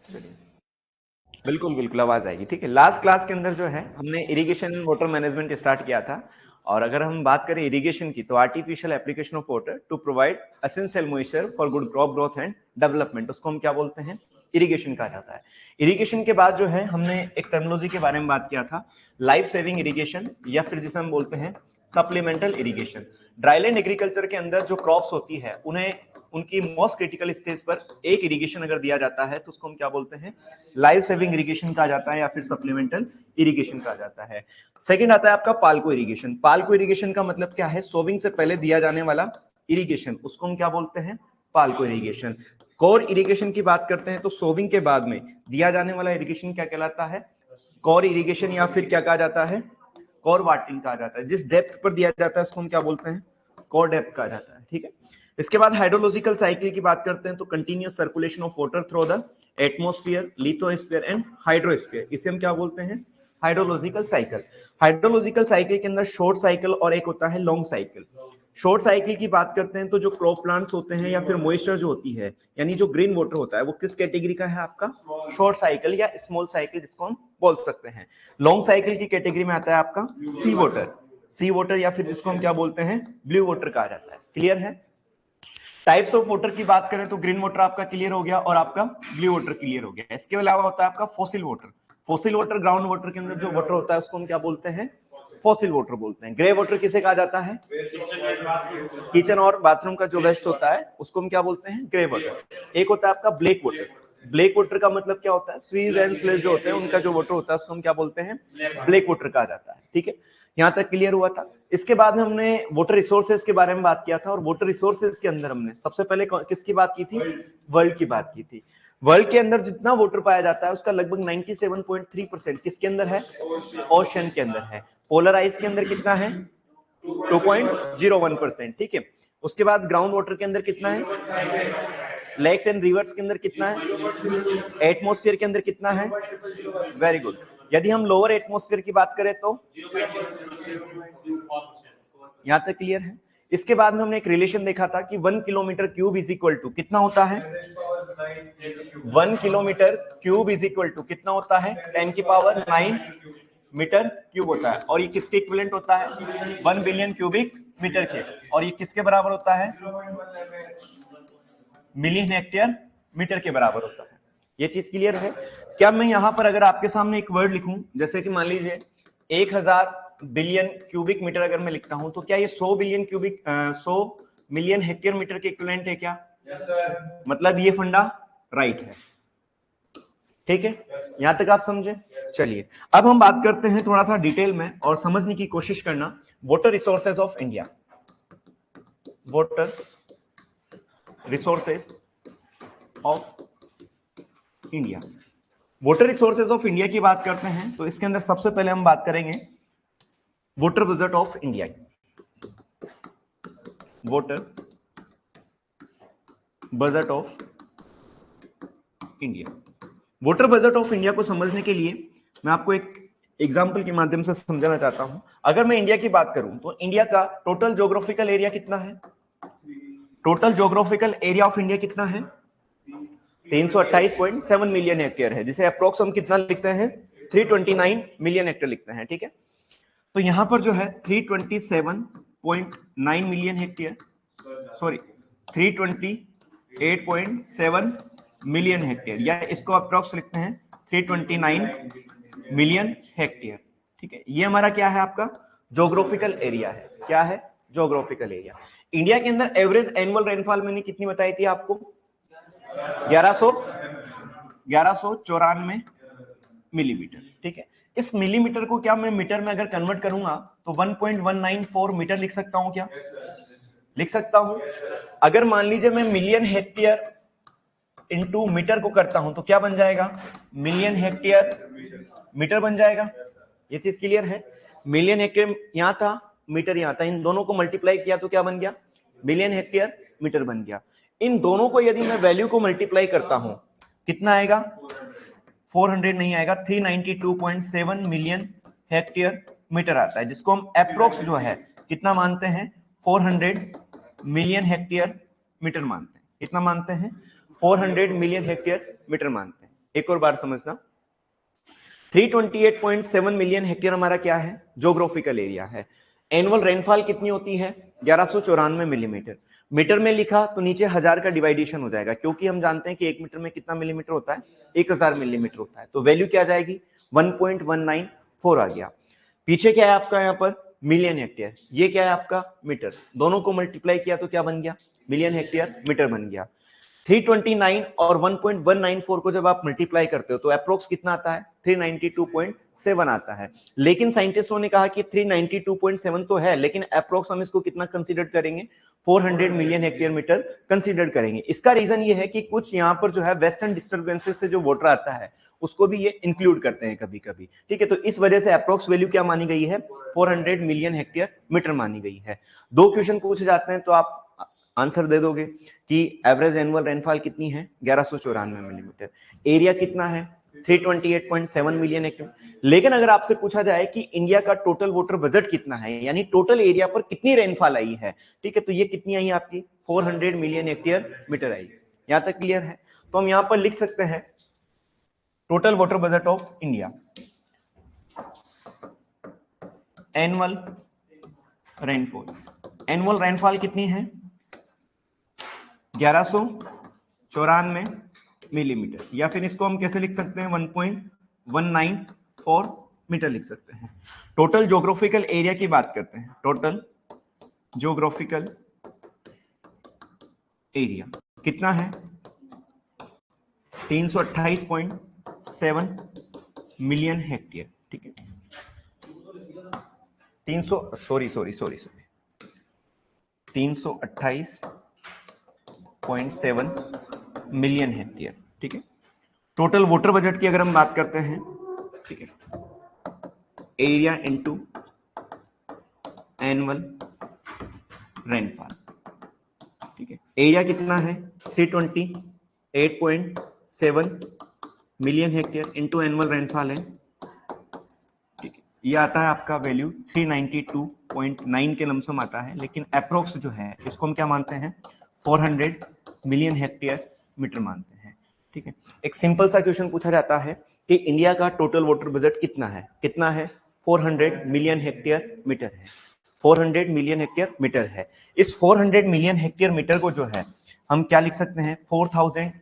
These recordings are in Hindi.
चलिए, बिल्कुल बिल्कुल आवाज आएगी, ठीक है। लास्ट क्लास के अंदर जो है हमने irrigation and water management start किया था, और अगर हम बात करें इरिगेशन की तो artificial application of water to provide essential moisture for good crop growth and development, उसको हम क्या बोलते हैं, इरिगेशन कहा जाता है। इरिगेशन के बाद जो है हमने एक टर्मिनोलॉजी के बारे में बात किया था, लाइफ सेविंग इरिगेशन, या फिर जिसे हम बोलते हैं सप्लीमेंटल इरिगेशन। ड्राईलैंड एग्रीकल्चर के अंदर जो क्रॉप्स होती है उन्हें उनकी मोस्ट क्रिटिकल स्टेज पर एक इरिगेशन अगर दिया जाता है तो उसको हम क्या बोलते हैं, लाइफ सेविंग इरिगेशन कहा जाता है या फिर सप्लीमेंटल इरिगेशन कहा जाता है। सेकंड आता है आपका पाल्को इरिगेशन। पाल्को इरिगेशन का मतलब क्या है, सोविंग से पहले दिया जाने वाला इरिगेशन, उसको हम क्या बोलते हैं, पाल्को इरिगेशन। कोर इरिगेशन की बात करते हैं तो सोविंग के बाद में दिया जाने वाला इरिगेशन क्या कहलाता है, कोर इरिगेशन, या फिर क्या कहा जाता है, कोर वाटरिंग कहा जाता है। जिस डेप्थ पर दिया जाता है उसको हम क्या बोलते हैं, कोर डेप्थ कहा जाता है, ठीक है। इसके बाद हाइड्रोलॉजिकल साइकिल की बात करते हैं तो continuous circulation of water through the atmosphere, lithosphere and hydrosphere, इसे हम क्या बोलते हैं, हाइड्रोलॉजिकल साइकिल। हाइड्रोलॉजिकल साइकिल के अंदर शॉर्ट साइकिल और एक होता है लॉन्ग साइकिल। शॉर्ट साइकिल की बात करते हैं तो जो क्रॉप प्लांट्स होते हैं या फिर मॉइस्चर जो होती है, यानी जो ग्रीन वाटर होता है, वो किस कैटेगरी का है आपका, शॉर्ट साइकिल या स्मॉल साइकिल जिसको हम बोल सकते हैं। लॉन्ग साइकिल की कैटेगरी में आता है आपका सी वाटर, सी वाटर या फिर जिसको हम क्या बोलते हैं, ब्लू वाटर कहा जाता है। क्लियर है। टाइप्स ऑफ वाटर की बात करें तो ग्रीन वाटर आपका क्लियर हो गया और आपका ब्लू वाटर क्लियर हो गया। इसके अलावा होता है आपका fossil water. Fossil water ground water के अंदर जो वाटर होता है उसको हम क्या बोलते हैं, फॉसिल वाटर बोलते हैं। ग्रे वाटर किसे कहा जाता है, किचन और बाथरूम का जो वेस्ट होता है उसको हम क्या बोलते हैं, ग्रे वाटर। एक होता है आपका ब्लैक वाटर। ब्लैक वाटर का मतलब क्या होता है, स्वीज एंड स्लेज जो होते हैं उनका जो वाटर होता है उसको हम क्या बोलते हैं, ब्लैक वाटर कहा जाता है, ठीक है। यहां तक क्लियर हुआ था। इसके बाद में हमने वाटर रिसोर्सेज के बारे में बात किया था, और वाटर रिसोर्सेज के अंदर हमने सबसे पहले किसकी बात की थी, वर्ल्ड की बात की थी। वर्ल्ड के अंदर जितना वाटर पाया जाता है उसका लगभग 97.3% किसके अंदर है, ओशन के अंदर है। पोलर आइस के अंदर कितना है, 2.01%, ठीक है। उसके बाद ग्राउंड वाटर के अंदर कितना है, लेक्स एंड रिवर्स के अंदर कितना है, एटमॉस्फेयर के अंदर कितना है, वेरी गुड। यदि हम लोअर एटमॉस्फेयर की बात करें तो यहां तक क्लियर है। इसके बाद में हमने एक रिलेशन देखा था कि 1 kilometer cube is equal to कितना होता है, 1 kilometer cube is equal to कितना होता है, 10 की पावर 9 मीटर क्यूब होता है। और ये किसके इक्विवेलेंट होता है, 1 बिलियन क्यूबिक मीटर के। और ये किसके बराबर होता है, मिलियन हेक्टेयर मीटर के बराबर होता है। ये चीज क्लियर है। क्या मैं यहां पर अगर आपके सामने एक वर्ड लिखूं, जैसे कि मान लीजिए 1000 बिलियन क्यूबिक मीटर अगर मैं लिखता हूं, तो क्या ये 100 billion cubic 100 million hectare meter के इक्विवेलेंट है क्या, मतलब ये फंडा राइट है, ठीक है। यहां तक आप समझे। चलिए अब हम बात करते हैं थोड़ा सा डिटेल में और समझने की कोशिश करना, water resources of India. Water resources of India. Water resources of India की बात करते हैं तो इसके अंदर सबसे पहले हम बात करेंगे वाटर बजट ऑफ इंडिया की। Water budget of India. Water budget of India को समझने के लिए मैं आपको एक एग्जांपल के माध्यम से समझाना चाहता हूं। अगर मैं इंडिया की बात करूं तो इंडिया का टोटल ज्योग्राफिकल एरिया कितना है, total geographical area of India कितना है, 328.7 मिलियन हेक्टेयर है, जिसे अप्रोक्स हम कितना लिखते हैं, 329 मिलियन हेक्टेयर लिखते हैं, ठीक है। तो यहां पर जो है 327.9 million hectare, sorry 328.7 million hectare, या इसको अप्रोक्स लिखते हैं 329 मिलियन हेक्टेयर, ठीक है। ये हमारा क्या है, आपका ज्योग्राफिकल एरिया है। क्या है, ज्योग्राफिकल एरिया। इंडिया के अंदर एवरेज एनुअल रेनफॉल मैंने कितनी बताई थी आपको, 1194 मिलीमीटर, ठीक है। इस मिलीमीटर को क्या मैं मीटर में अगर कन्वर्ट करूंगा तो 1.194 मीटर लिख सकता हूं क्या, लिख सकता हूं। अगर मान लीजिए मैं मिलियन हेक्टेयर इनटू मीटर को करता हूं तो क्या बन जाएगा, मिलियन हेक्टेयर मीटर बन जाएगा। ये चीज क्लियर है। मिलियन हेक्टेयर यहां था, मीटर यहां था, इन दोनों को मल्टीप्लाई किया तो क्या बन गया, मिलियन हेक्टेयर मीटर बन गया। इन दोनों को यदि मैं वैल्यू को मल्टीप्लाई करता हूं कितना आएगा, 400 नहीं आएगा, 392.7 मिलियन हेक्टेयर मीटर आता है, जिसको हम अप्रोक्स जो है कितना मानते हैं, 400 मिलियन हेक्टेयर मीटर मानते हैं। कितना मानते हैं, 400 मिलियन हेक्टेयर मीटर मानते हैं। एक और बार समझना, 328.7 मिलियन हेक्टेयर हमारा क्या है, ज्योग्राफिकल एरिया है। एनुअल रेनफॉल कितनी होती है, 1194 मिलीमीटर। मीटर में लिखा तो नीचे 1000 का डिवाइडेशन हो जाएगा, क्योंकि हम जानते हैं कि 1 मीटर में कितना मिलीमीटर होता है, 1000 मिलीमीटर होता है। तो वैल्यू क्या आ जाएगी, 1.194 आ गया। पीछे क्या है आपका, यहाँ पर मिलियन हेक्टेयर, ये क्या है आपका मीटर, दोनों को मल्टीप्लाई किया तो क्या बन गया, मिलियन हेक्टेयर मीटर बन गया। 329 और 1.194 को जब आप मल्टीप्लाई करते हो तो अप्रोक्स कितना आता है, 392.7 आता है। लेकिन साइंटिस्टों ने कहा कि 392.7 तो है, लेकिन अप्रोक्स हम इसको कितना कंसीडर करेंगे, 400 मिलियन हेक्टेयर मीटर कंसीडर करेंगे। इसका रीजन ये है कि कुछ यहाँ पर जो है वेस्टर्न डिस्टर्बेंसेस से जो वाटर आता है उसको भी ये इंक्लूड करते हैं कभी कभी, ठीक है। तो इस वजह से अप्रोक्स वैल्यू क्या मानी गई है, 400 मिलियन हेक्टेयर मीटर मानी गई है। 2 क्वेश्चन पूछे जाते हैं तो आप आंसर दे दोगे कि एवरेज एनुअल रेनफॉल कितनी है, 1194 मिलीमीटर, एरिया कितना है, 328.7 मिलियन हेक्टेयर। लेकिन अगर आपसे पूछा जाए कि इंडिया का टोटल वाटर बजट कितना है, यानी टोटल एरिया पर कितनी रेनफॉल आई है, ठीक है, तो ये कितनी आई आपकी, 400 मिलियन हेक्टेयर मीटर आई। यहां तक क्लियर है। तो हम यहां पर लिख सकते हैं total water budget of India, annual rainfall, annual rainfall कितनी है, 1194 मिलीमीटर, या फिर इसको हम कैसे लिख सकते हैं, 1.194 मीटर लिख सकते हैं। टोटल ज्योग्राफिकल एरिया की बात करते हैं, टोटल ज्योग्राफिकल एरिया कितना है, 328.7 मिलियन हेक्टेयर, ठीक है। 328.7 मिलियन हेक्टेयर, ठीक है। टोटल वाटर बजट की अगर हम बात करते हैं, ठीक है, एरिया इनटू एनुअल रेनफॉल, ठीक है। एरिया कितना है, 328.7 million hectare into annual rainfall है, ठीक है। ये आता है आपका वैल्यू 392.9 के लमसम आता है, लेकिन अप्रोक्स जो है इसको हम क्या मानते हैं, 400 मिलियन हेक्टेयर मीटर मानते हैं, ठीक है। एक सिंपल सा क्वेश्चन पूछा जाता है कि इंडिया का टोटल वाटर बजट कितना है, 400 मिलियन हेक्टेयर मीटर है, 400 मिलियन हेक्टेयर मीटर है। इस 400 मिलियन हेक्टेयर मीटर को जो है हम क्या लिख सकते हैं, 4000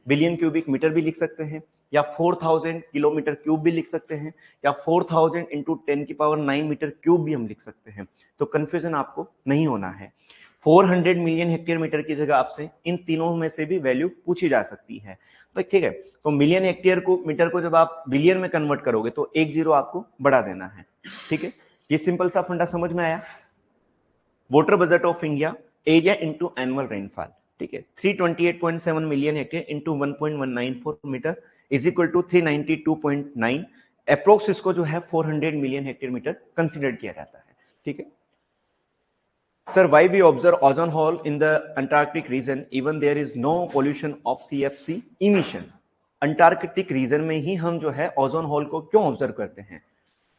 बिलियन क्यूबिक मीटर भी लिख सकते हैं, या 4000 किलोमीटर क्यूब भी लिख सकते हैं, या 4000 इंटू 10⁹ मीटर क्यूब भी हम लिख सकते हैं। तो कंफ्यूजन आपको नहीं होना है। 400 मिलियन हेक्टेयर मीटर की जगह आपसे इन तीनों में से भी वैल्यू पूछी जा सकती है, तो ठीक है। तो मिलियन हेक्टेयर को मीटर को जब आप बिलियन में कन्वर्ट करोगे तो एक जीरो आपको बढ़ा देना है, ठीक है। ये सिंपल सा फंडा समझ में आया। Water budget of India, area into annual rainfall, ठीक है, 328.7 million hectare into 1.194 meter is equal to 392.9। Approx इसको जो है 400 मिलियन हेक्टेयर मीटर कंसीडर किया जाता है, ठीक है। Sir, why we observe ozone hole in the Antarctic region even there is no pollution of CFC emission? Antarctic region में ही हम जो है ओजोन होल को क्यों ऑब्जर्व करते हैं?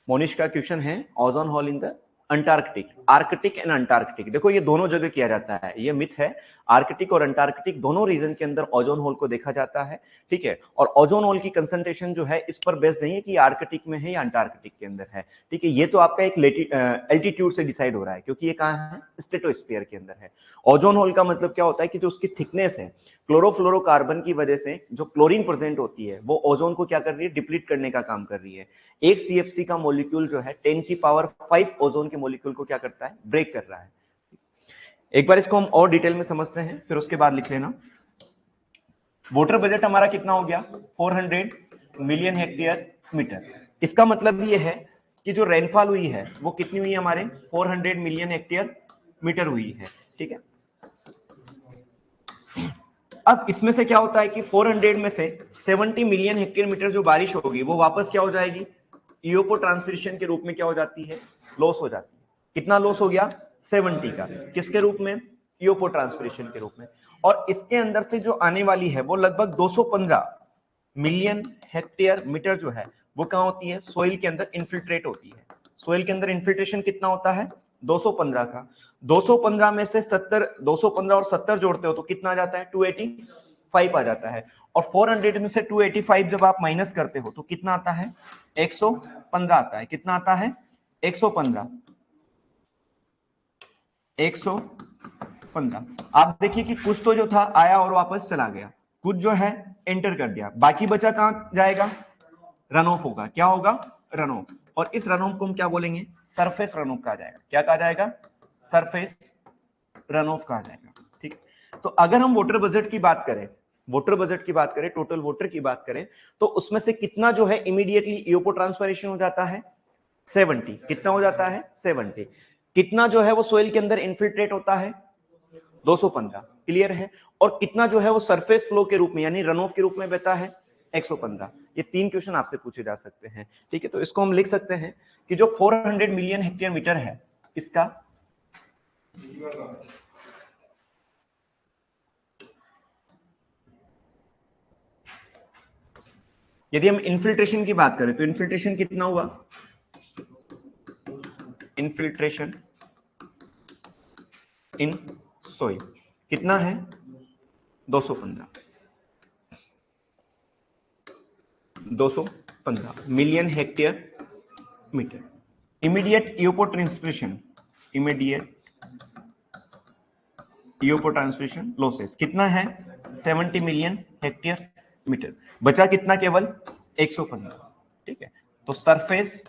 मोनिश का क्वेश्चन है, ozone hole in the Antarctic, Arctic and Antarctic. देखो ये दोनों जगह किया जाता है, ये मिथ है। आर्कटिक और अंटार्कटिक दोनों रीजन के अंदर ओजोन होल को देखा जाता है, ठीक है। और ओजोन होल की कंसंट्रेशन जो है इस पर बेस्ड नहीं है कि आर्कटिक में है या अंटार्कटिक के अंदर है, ठीक है। ये तो आपका एक एल्टीट्यूड से डिसाइड हो रहा है, क्योंकि ये कहाँ है, स्ट्रेटोस्फीयर के अंदर है। ओजोन होल का मतलब क्या होता है कि जो उसकी थिकनेस है, क्लोरोफ्लोरोकार्बन की वजह से जो क्लोरीन प्रेजेंट होती है वो ओजोन को क्या कर रही है, डिप्लीट करने का काम कर रही है। एक सीएफसी का मॉलिक्यूल जो है 10⁵ ओजोन के मॉलिक्यूल को क्या करता है, ब्रेक कर रहा है। एक बार इसको हम और डिटेल में समझते हैं, फिर उसके बाद लिख लेना। वाटर बजट हमारा कितना हो गया, 400 मिलियन हेक्टेयर मीटर। इसका मतलब ये है कि जो रेनफॉल हुई है वो कितनी हुई है हमारे, 400 मिलियन हेक्टेयर मीटर हुई है, ठीक है। अब इसमें से क्या होता है कि 400 में से 70 मिलियन हेक्टेयर मीटर जो बारिश होगी वो वापस क्या हो जाएगी, इओपो ट्रांसपिरेशन के रूप में क्या हो जाती है, लॉस हो जाती है। कितना लॉस हो गया, 70 का, किसके रूप में, इओपो ट्रांसपिरेशन के रूप में। और इसके अंदर से जो आने वाली है वो लगभग 215 मिलियन हेक्टेयर मीटर जो है वो कहां होती है, सोइल के अंदर इन्फिल्ट्रेट होती है। सोइल के अंदर इन्फिल्ट्रेशन कितना होता है, 215 का। 215 में से 70, 215 और 70 जोड़ते हो तो कितना आ जाता है, 285 5 आ जाता है, और 400 में से 285 जब आप माइनस करते हो तो कितना आता है? 115 आता है। कितना आता है? 115। 115। आप देखिए कि कुछ तो जो था आया और वापस चला गया, कुछ जो है एंटर कर दिया, बाकी बचा कहां जाएगा? रन ऑफ होगा। क्या होगा? Run of. और इस रन ऑफ को हम क्या बोलेंगे? सरफेस रन ऑफ कहा जाएगा। क्या कहा जाएगा? सरफेस रन ऑफ कहा जाएगा। ठीक है, तो अगर हम वाटर बजट की बात करें, वाटर बजट की बात करें, टोटल वाटर की बात करें, तो उसमें से कितना जो है इमीडिएटली इवापोट्रांसपिरेशन हो जाता है? 70। कितना हो जाता है? 70। कितना जो है वो सोइल के अंदर इन्फिल्ट्रेट होता है? 215। क्लियर है? और कितना जो है वो सरफेस फ्लो के रूप में यानी रन ऑफ के रूप में बहता है? 115। ये 3 क्वेश्चन आपसे पूछे जा सकते हैं। ठीक है, तो इसको हम लिख सकते हैं कि जो 400 मिलियन हेक्टेयर मीटर है इसका यदि हम इन्फिल्ट्रेशन की बात करें तो इन्फिल्ट्रेशन कितना हुआ? इन्फिल्ट्रेशन इन सोइल कितना है? 215। 215 million hectare metre. Immediate evapotranspiration, evapotranspiration losses कितना है? 70 मिलियन हेक्टेयर मीटर। बचा कितना? केवल 115। ठीक है, तो सरफेस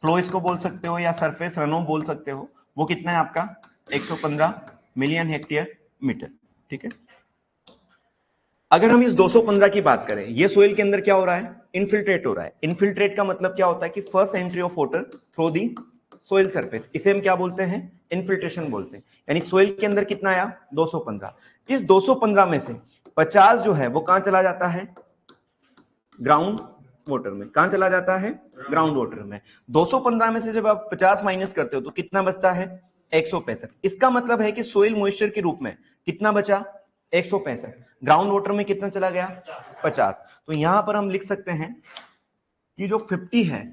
फ्लो इसको बोल सकते हो या सरफेस रन ऑफ बोल सकते हो, वो कितना है आपका? 115 मिलियन हेक्टेयर मीटर। ठीक है, अगर हम इस 215 की बात करें, ये सोइल के अंदर क्या हो रहा है? इन्फिल्ट्रेट हो रहा है। इन्फिल्ट्रेट का मतलब क्या होता है कि first entry of water through the soil surface, इसे हम क्या बोलते हैं? इन्फिल्ट्रेशन बोलते हैं। यानी सोइल के अंदर कितना आया? 215। इस 215 में से 50 जो है वो कहां चला जाता है? ग्राउंड वाटर में। कहां चला जाता है? ग्राउंड वाटर में। 215 में से जब आप 50 माइनस करते हो तो कितना बचता है? 165। इसका मतलब है कि सोइल मॉइस्चर के रूप में कितना बचा? 165। ग्राउंड वाटर में कितना चला गया? 50। तो यहां पर हम लिख सकते हैं कि जो 50 है,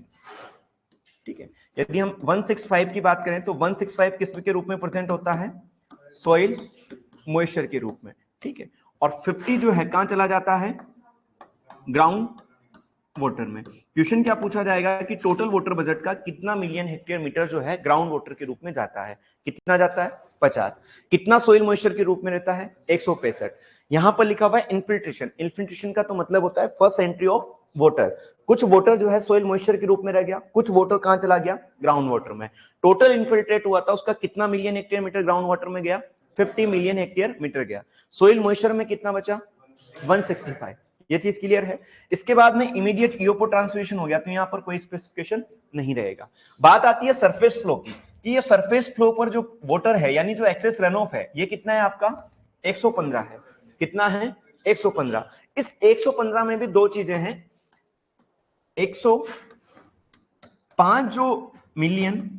ठीक है, यदि हम 165 की बात करें तो 165 किस के रूप में प्रेजेंट होता है? सोइल मॉइस्चर के रूप में। ठीक है, और 50 जो है कहां चला जाता है? ग्राउंड वाटर में। क्वेश्चन क्या पूछा जाएगा कि टोटल वाटर बजट का कितना मिलियन हेक्टेयर मीटर जो है ग्राउंड वाटर के रूप में जाता है? कितना जाता है? 50। कितना सोइल मॉइस्चर के रूप में रहता है? 165। यहां पर लिखा हुआ है इन्फिल्ट्रेशन। इन्फिल्ट्रेशन का तो मतलब होता है फर्स्ट एंट्री ऑफ वाटर। कुछ वाटर जो है सोइल मॉइस्चर के रूप में रह गया, कुछ वाटर कहां चला गया? ग्राउंड वाटर में। टोटल इन्फिल्ट्रेट हुआ था उसका कितना million hectare meter ground water में गया? 50 मिलियन हेक्टेयर मीटर गया। सोइल मॉइस्चर में कितना बचा? 165। ये चीज क्लियर है? इसके बाद में इमीडिएट इवापोट्रांसपिरेशन हो गया, तो यहां पर कोई स्पेसिफिकेशन नहीं रहेगा। बात आती है सरफेस फ्लो की, कि ये सरफेस फ्लो पर जो वाटर है यानी जो एक्सेस रन ऑफ है, ये कितना है आपका? 115 है। कितना है? 115। इस 115 में भी दो चीजें हैं। 105 जो मिलियन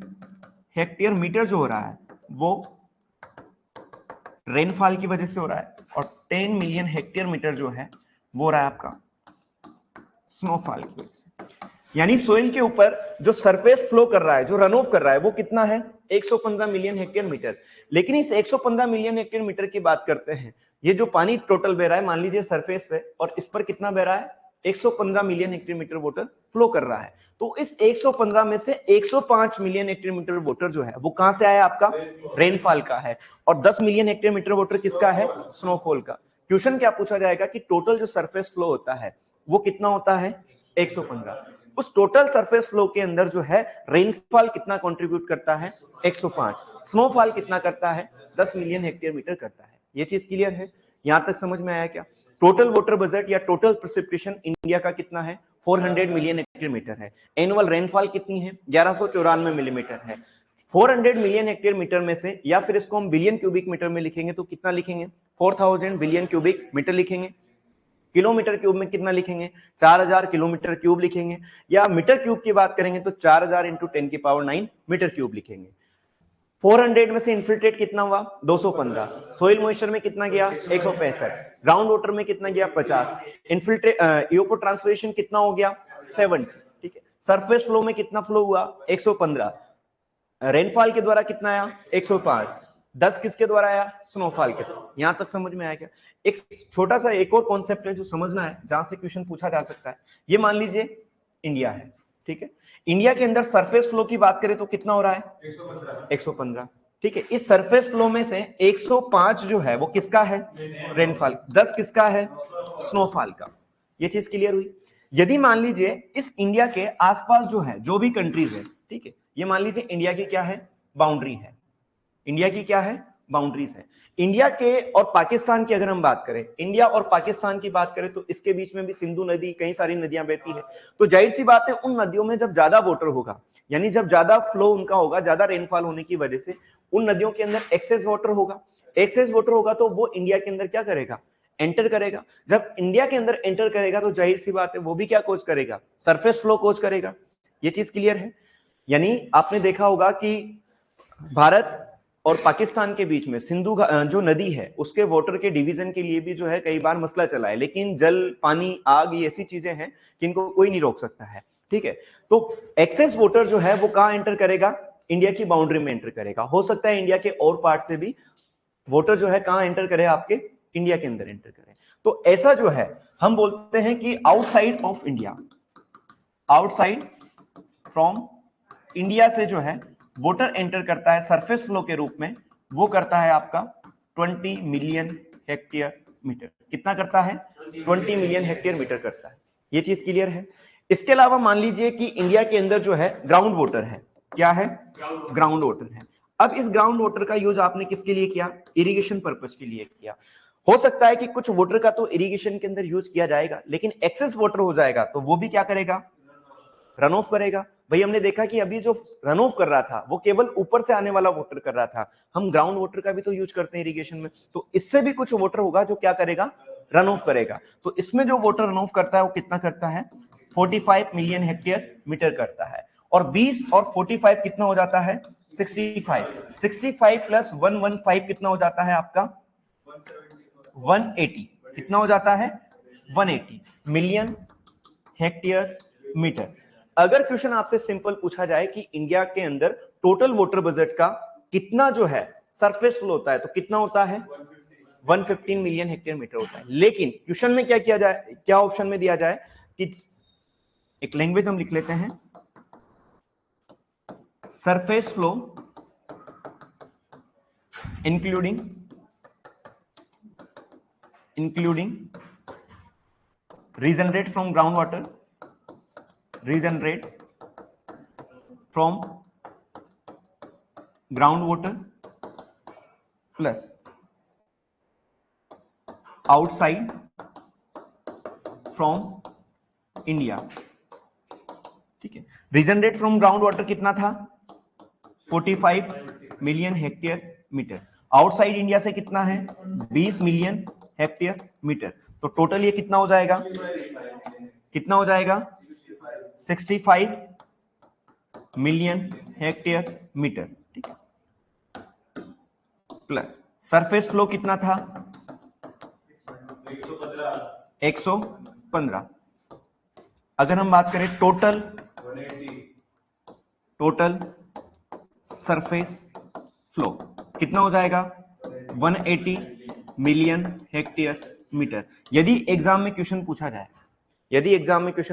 हेक्टेयर मीटर जो हो रहा है वो रेनफॉल की वजह से हो रहा है, और 10 मिलियन हेक्टेयर मीटर जो है वो रहा है आपका स्नोफॉल की वजह से। यानी सोइल के ऊपर जो सरफेस फ्लो कर रहा है, जो रन ऑफ कर रहा है, वो कितना है? 115 मिलियन हेक्टेयर मीटर। लेकिन इस 115 मिलियन हेक्टेयर मीटर की बात करते हैं, ये जो पानी टोटल बह रहा है, मान लीजिए सरफेस पे, और इस पर कितना बह रहा है? 115 million hectare meter water flow कर रहा है। तो इस 115 में से 105 मिलियन हेक्टेयर मीटर वाटर जो है वो कहां से आया? आपका रेनफॉल का है। और 10 मिलियन हेक्टेयर मीटर वाटर किसका है? स्नोफॉल का। क्वेश्चन क्या पूछा जाएगा कि टोटल जो सरफेस फ्लो होता है वो कितना होता है? 115। उस टोटल सरफेस फ्लो के अंदर जो है रेनफॉल कितना कंट्रीब्यूट करता है? 105। स्नोफॉल कितना करता है? 10 मिलियन हेक्टेयर मीटर करता है। ये चीज क्लियर है? यहां तक समझ में आया क्या? टोटल वाटर बजट या टोटल प्रेसिपिटेशन इंडिया का कितना है? 400 मिलियन हेक्टेयर मीटर है। एनुअल रेनफॉल कितनी है? 1194 मिलीमीटर है। 400 मिलियन हेक्टेयर मीटर में से, या फिर इसको हम बिलियन क्यूबिक मीटर में लिखेंगे तो कितना लिखेंगे? 4000 बिलियन क्यूबिक मीटर लिखेंगे। किलोमीटर क्यूब में कितना लिखेंगे? 4000 किलोमीटर क्यूब लिखेंगे। या मीटर क्यूब की बात करेंगे तो 4000 इंटू 10 की पावर 9 मीटर क्यूब लिखेंगे। 400 में से इन्फिल्ट्रेट कितना हुआ? 215। सोइल मॉइस्चर में कितना गया? 165। ग्राउंड वाटर में कितना गया? 50। इन्फिल्ट्रेट इवापोट्रांसपिरेशन कितना हो गया? 70। ठीक है, सरफेस फ्लो में कितना फ्लो हुआ? 115। रेनफॉल के द्वारा कितना आया? 105। 10 किसके द्वारा आया? स्नोफॉल के द्वारा। यहां तक समझ में आया क्या? एक छोटा सा एक और कॉन्सेप्ट है जो समझना है, जहां से क्वेश्चन पूछा जा सकता है। ये मान लीजिए इंडिया है, ठीक है, इंडिया के अंदर सरफेस फ्लो की बात करें तो कितना हो रहा है? 115। ठीक है, इस सरफेस फ्लो में से 105 जो है वो किसका है? रेनफॉल। 10 किसका है? स्नोफॉल का। ये चीज क्लियर हुई। यदि मान लीजिए इस इंडिया के आसपास जो है, जो भी कंट्रीज है, ठीक है, ये मान लीजिए इंडिया की क्या है? बाउंड्री है। इंडिया की क्या है? बाउंड्रीज है। इंडिया के और पाकिस्तान की अगर हम बात करें, इंडिया और पाकिस्तान की बात करें तो इसके बीच में भी सिंधु नदी, कई सारी नदियां बहती है। तो जाहिर सी बात है उन नदियों में जब ज्यादा वाटर होगा, यानी जब ज्यादा फ्लो उनका होगा, ज्यादा रेनफॉल होने की वजह से उन नदियों के अंदर एक्सेस वाटर होगा। एक्सेस वाटर होगा तो वो इंडिया के अंदर क्या करेगा? एंटर करेगा। जब इंडिया के अंदर एंटर करेगा तो जाहिर सी बात है वो भी क्या कोज करेगा? सरफेस फ्लो कोज करेगा। ये चीज क्लियर है। यानी आपने देखा होगा कि भारत और पाकिस्तान के बीच में सिंधु जो नदी है उसके वाटर के डिवीजन के लिए भी जो है कई बार मसला चला है, लेकिन जल, पानी, आग, ये ऐसी चीजें हैं कि इनको कोई नहीं रोक सकता है। ठीक है, तो एक्सेस वाटर जो है वो कहां एंटर करेगा? इंडिया की बाउंड्री में एंटर करेगा। हो सकता है इंडिया के और पार्ट से भी वाटर जो है कहां एंटर करे? आपके इंडिया के अंदर एंटर करे। तो ऐसा जो है हम बोलते हैं कि outside of India, outside from India से जो है वाटर एंटर करता है सरफेस फ्लो के रूप में, वो करता है आपका 20 मिलियन हेक्टेयर मीटर। कितना करता है? 20 मिलियन हेक्टेयर मीटर करता है। ये चीज क्लियर है। इसके अलावा मान लीजिए कि इंडिया के अंदर जो है ग्राउंड वाटर है। क्या है? ग्राउंड वाटर है। अब इस ग्राउंड वाटर का यूज आपने किसके लिए किया? इरिगेशन पर्पस के लिए किया। हो सकता है कि कुछ वाटर का तो इरिगेशन के अंदर यूज किया जाएगा, लेकिन एक्सेस वाटर हो जाएगा तो वो भी क्या करेगा? रन ऑफ करेगा। भाई हमने देखा कि अभी जो रन ऑफ कर रहा था वो केवल ऊपर से आने वाला वाटर कर रहा था। हम ग्राउंड वाटर का भी तो यूज करते हैं इरिगेशन में, तो इससे भी कुछ वाटर होगा जो क्या करेगा? रन ऑफ करेगा। तो इसमें जो वाटर रन ऑफ करता है वो कितना करता है? 45 मिलियन हेक्टेयर मीटर करता है। और 20 और 45 कितना हो जाता है? 65। 65 प्लस 115 कितना हो जाता है आपका? 180। कितना हो जाता है? 180 मिलियन हेक्टेयर मीटर। अगर क्वेश्चन आपसे सिंपल पूछा जाए कि इंडिया के अंदर टोटल वाटर बजट का कितना जो है सरफेस फ्लो होता है, तो कितना होता है? 115 मिलियन हेक्टेयर मीटर होता है। लेकिन क्वेश्चन में क्या किया जाए, क्या ऑप्शन में दिया जाए कि एक लैंग्वेज हम लिख लेते हैं, surface flow including regenerate from groundwater, regenerate from groundwater plus outside from India। ठीक है, regenerate from groundwater कितना था? 45 million hectare meter. Outside India से कितना है? 20 मिलियन हेक्टेयर मीटर। तो टोटल ये कितना हो जाएगा? कितना हो जाएगा? 65 मिलियन हेक्टेयर मीटर। ठीक है, प्लस सरफेस फ्लो कितना था? 115। अगर हम बात करें टोटल सरफेस फ्लो कितना हो जाएगा? 180 मिलियन हेक्टेयर मीटर। यदि एग्जाम में क्वेश्चन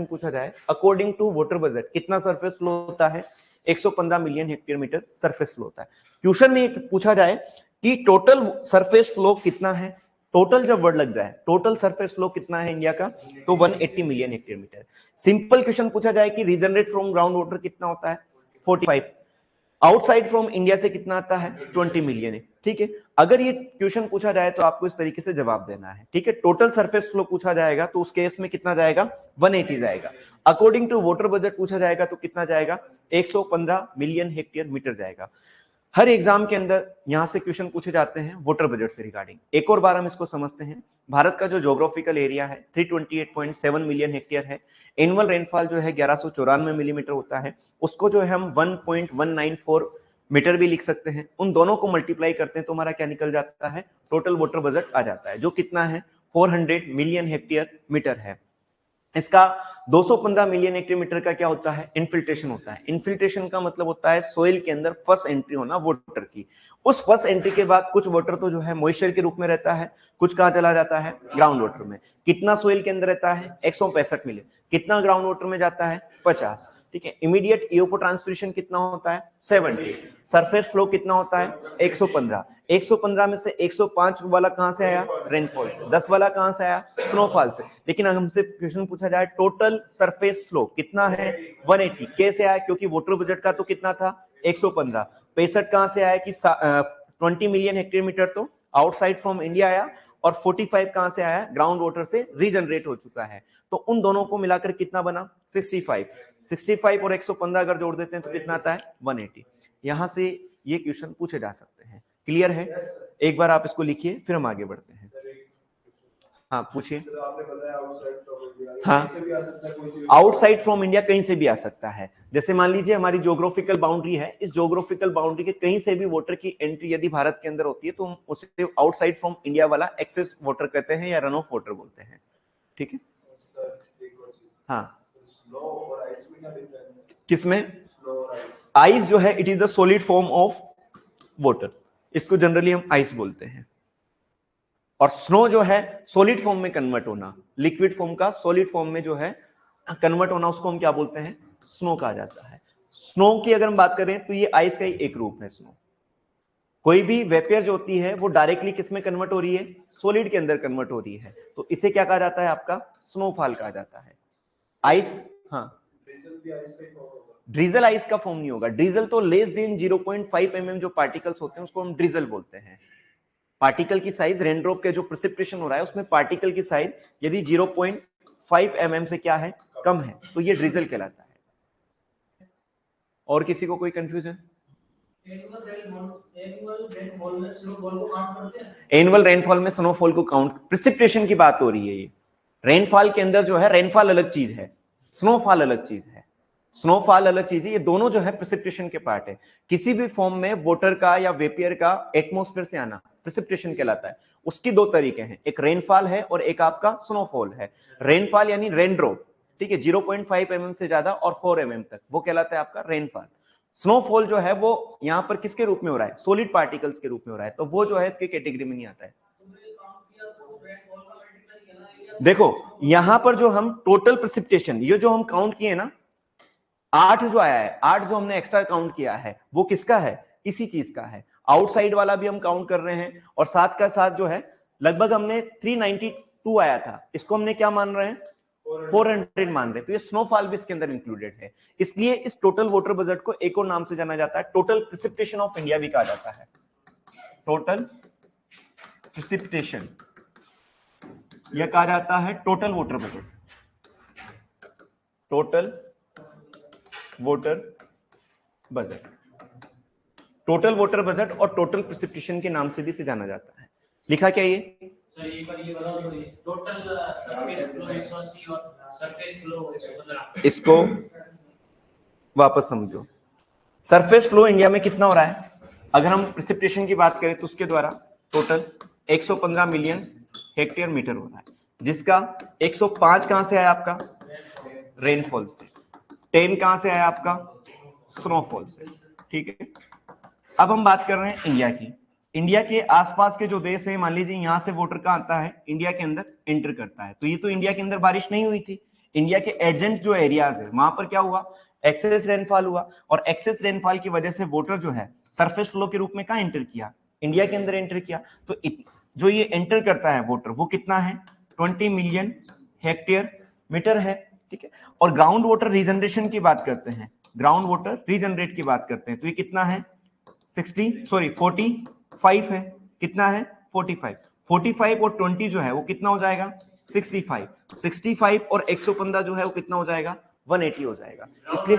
पूछा जाए, अकॉर्डिंग टू वाटर बजट कितना सरफेस फ्लो होता है? 115 million hectare meter surface flow होता है। क्वेश्चन में पूछा जाए कि टोटल सरफेस फ्लो कितना है, टोटल जब वर्ड लग जाए, टोटल सरफेस फ्लो कितना है इंडिया का, तो 180 million hectare meter. Simple question पूछा जाए कि रीजनरेट फ्रॉम ग्राउंड वाटर कितना होता है? 45। आउटसाइड फ्रॉम इंडिया से कितना आता है? 20 मिलियन है। ठीक है, अगर ये क्वेश्चन पूछा जाए तो आपको इस तरीके से जवाब देना है। ठीक है, टोटल सरफेस फ्लो पूछा जाएगा तो उस केस में कितना जाएगा? 180 जाएगा। अकॉर्डिंग टू वाटर बजट पूछा जाएगा तो कितना जाएगा? 115 मिलियन हेक्टेयर मीटर जाएगा। हर एग्जाम के अंदर यहां से क्वेश्चन पूछे जाते हैं वाटर बजट से रिगार्डिंग। एक और बार हम इसको समझते हैं। भारत का जो ज्योग्राफिकल एरिया है 328.7 मिलियन हेक्टेयर है। एनुअल रेनफॉल जो है 1194 मिलीमीटर होता है। उसको जो है हम 1.194 मीटर भी लिख सकते हैं। उन दोनों को मल्टीप्लाई करते हैं तो हमारा क्या निकल जाता है? टोटल वाटर बजट आ जाता है, जो कितना है? 400 मिलियन हेक्टेयर मीटर है। इसका 215 मिलियन हेक्टेयर का क्या होता है? इनफिल्ट्रेशन होता है। इनफिल्ट्रेशन का मतलब होता है सोइल के अंदर फर्स्ट एंट्री होना वाटर की। उस फर्स्ट एंट्री के बाद कुछ वाटर तो जो है मॉइस्चर के रूप में रहता है, कुछ कहां चला जाता है? ग्राउंड वाटर में। कितना सोइल के अंदर रहता है? 165 मिलियन। कितना ग्राउंड वाटर में जाता है? 50। ठीक है। इमीडिएट इवापोट्रांसपिरेशन कितना होता है? 70। सरफेस फ्लो कितना होता है? 115। 115 में से 105 वाला कहां से आया? रेनफॉल से। 10 वाला कहां से आया? स्नोफॉल से। लेकिन अगर हमसे क्वेश्चन पूछा जाए टोटल सरफेस फ्लो कितना है? 180। कैसे आया? क्योंकि वाटर बजट का तो कितना था? 115। 65 कहां से आया कि 20 मिलियन हेक्टेयर मीटर तो आउटसाइड फ्रॉम इंडिया आया, और 45 कहां से आया? ग्राउंड वाटर से रीजनरेट हो चुका है। तो उन दोनों को मिलाकर कितना बना? 65। 65 और 115 अगर जोड़ देते हैं तो कितना आता है? 180। यहां से ये क्वेश्चन पूछे जा सकते हैं। क्लियर है? एक बार आप इसको लिखिए, फिर हम आगे बढ़ते हैं। हाँ पूछिए। हाँ, आउटसाइड फ्रॉम इंडिया कहीं से भी आ सकता है। जैसे मान लीजिए हमारी ज्योग्राफिकल बाउंड्री है, इस ज्योग्राफिकल बाउंड्री के कहीं से भी वाटर की एंट्री यदि भारत के अंदर होती है तो हम उसे आउटसाइड फ्रॉम इंडिया वाला एक्सेस वाटर कहते हैं या रन ऑफ वाटर बोलते हैं। ठीक है। हाँ, किसमें? आइस जो है it is the solid form of water, इसको जनरली हम आइस बोलते हैं। और स्नो जो है सॉलिड फॉर्म में कन्वर्ट होना, लिक्विड फॉर्म का सॉलिड फॉर्म में जो है कन्वर्ट होना, उसको हम क्या बोलते हैं? स्नो कहा जाता है। स्नो की अगर हम बात करें तो ये आइस का ही एक रूप है स्नो। कोई भी वेपर जो होती है वो डायरेक्टली किस में कन्वर्ट हो रही है? सॉलिड के अंदर कन्वर्ट हो रही है, तो इसे क्या कहा जाता है? आपका स्नोफॉल कहा जाता है। आइस, हाँ, ड्रीजल आइस का फॉर्म नहीं होगा। ड्रीजल तो लेस देन 0.5 mm जो पार्टिकल्स होते हैं उसको हम ड्रीजल बोलते हैं। पार्टिकल की साइज, रेनड्रॉप के जो प्रेसिपिटेशन हो रहा है उसमें पार्टिकल की साइज यदि 0.5 mm से क्या है? कम है, तो ये ड्रीजल कहलाता है। और किसी को कोई कंफ्यूजन? एनुअल रेनफॉल में स्नोफॉल को काउंट, प्रेसिपिटेशन की बात हो रही है। ये रेनफॉल के अंदर जो है, रेनफॉल अलग चीज है, स्नोफॉल अलग चीज है। स्नोफॉल अलग चीज है, ये दोनों जो है प्रेसिपिटेशन के पार्ट है। किसी भी फॉर्म में वाटर का या वेपियर का एटमॉस्फेयर से आना प्रेसिपिटेशन कहलाता है। उसकी दो तरीके हैं, एक रेनफॉल है और एक आपका स्नोफॉल है। रेनफॉल यानी रेनड्रॉप, ठीक है, 0.5 mm से ज्यादा और 4 mm तक, वो कहलाता है आपका रेनफॉल। स्नोफॉल जो है वो यहां पर किसके रूप में हो रहा है? सॉलिड पार्टिकल्स के रूप में हो रहा है, तो वो जो है इसके कैटेगरी में नहीं आता है। देखो यहां पर जो हम टोटल प्रेसिपिटेशन, ये जो हम काउंट किए ना, 8 जो आया है, 8 जो हमने एक्स्ट्रा काउंट किया है वो किसका है? इसी चीज का है। आउटसाइड वाला भी हम काउंट कर रहे हैं, और साथ का साथ जो है लगभग हमने 392 आया था, इसको हमने क्या मान रहे हैं? 400 मान रहे हैं। तो ये स्नोफॉल भी इसके अंदर इंक्लूडेड है। इसलिए इस टोटल वाटर बजट को एक और नाम से जाना जाता है, टोटल प्रेसिपिटेशन ऑफ इंडिया भी कहा जाता है। टोटल प्रेसिपिटेशन यह कहा जाता है total water budget, total water budget, total water budget और टोटल प्रेसिपिटेशन के नाम से भी इसे जाना जाता है। लिखा क्या ये? सर एक बार ये बताओ, टोटल सरफेस फ्लो 180 और सरफेस फ्लो 115, इसको वापस समझो। सरफेस फ्लो इंडिया में कितना हो रहा है? अगर हम प्रेसिपिटेशन की बात करें तो उसके द्वारा टोटल 115 मिलियन हेक्टेयर मीटर हो रहा है, जिसका 105 कहां से आया? आपका रेनफॉल से। 10 कहां से आया? आपका स्नोफॉल से। ठीक है। अब हम बात कर रहे हैं इंडिया की। इंडिया के आसपास के जो देश है, मान लीजिए यहां से वाटर का आता है, इंडिया के अंदर एंटर करता है, तो ये तो इंडिया के अंदर बारिश नहीं हुई थी। इंडिया के एडजेंट जो एरियाज है वहां पर क्या हुआ? एक्सेस रेनफॉल हुआ, और एक्सेस रेनफॉल की वजह से वाटर जो है सरफेस फ्लो के रूप में कहां एंटर किया? इंडिया के अंदर एंटर किया। तो जो ये एंटर करता है वाटर वो कितना है? 20 मिलियन हेक्टेयर मीटर है। ठीक है। और ग्राउंड वाटर रीजनरेशन की बात करते हैं, ग्राउंड वाटर रीजनरेट की बात करते हैं, तो ये कितना है? 45 है। कितना है? 45। 45 और 20 जो है वो कितना हो जाएगा? 65। 65 और 115 जो है वो कितना हो जाएगा? 180 हो जाएगा। इसलिए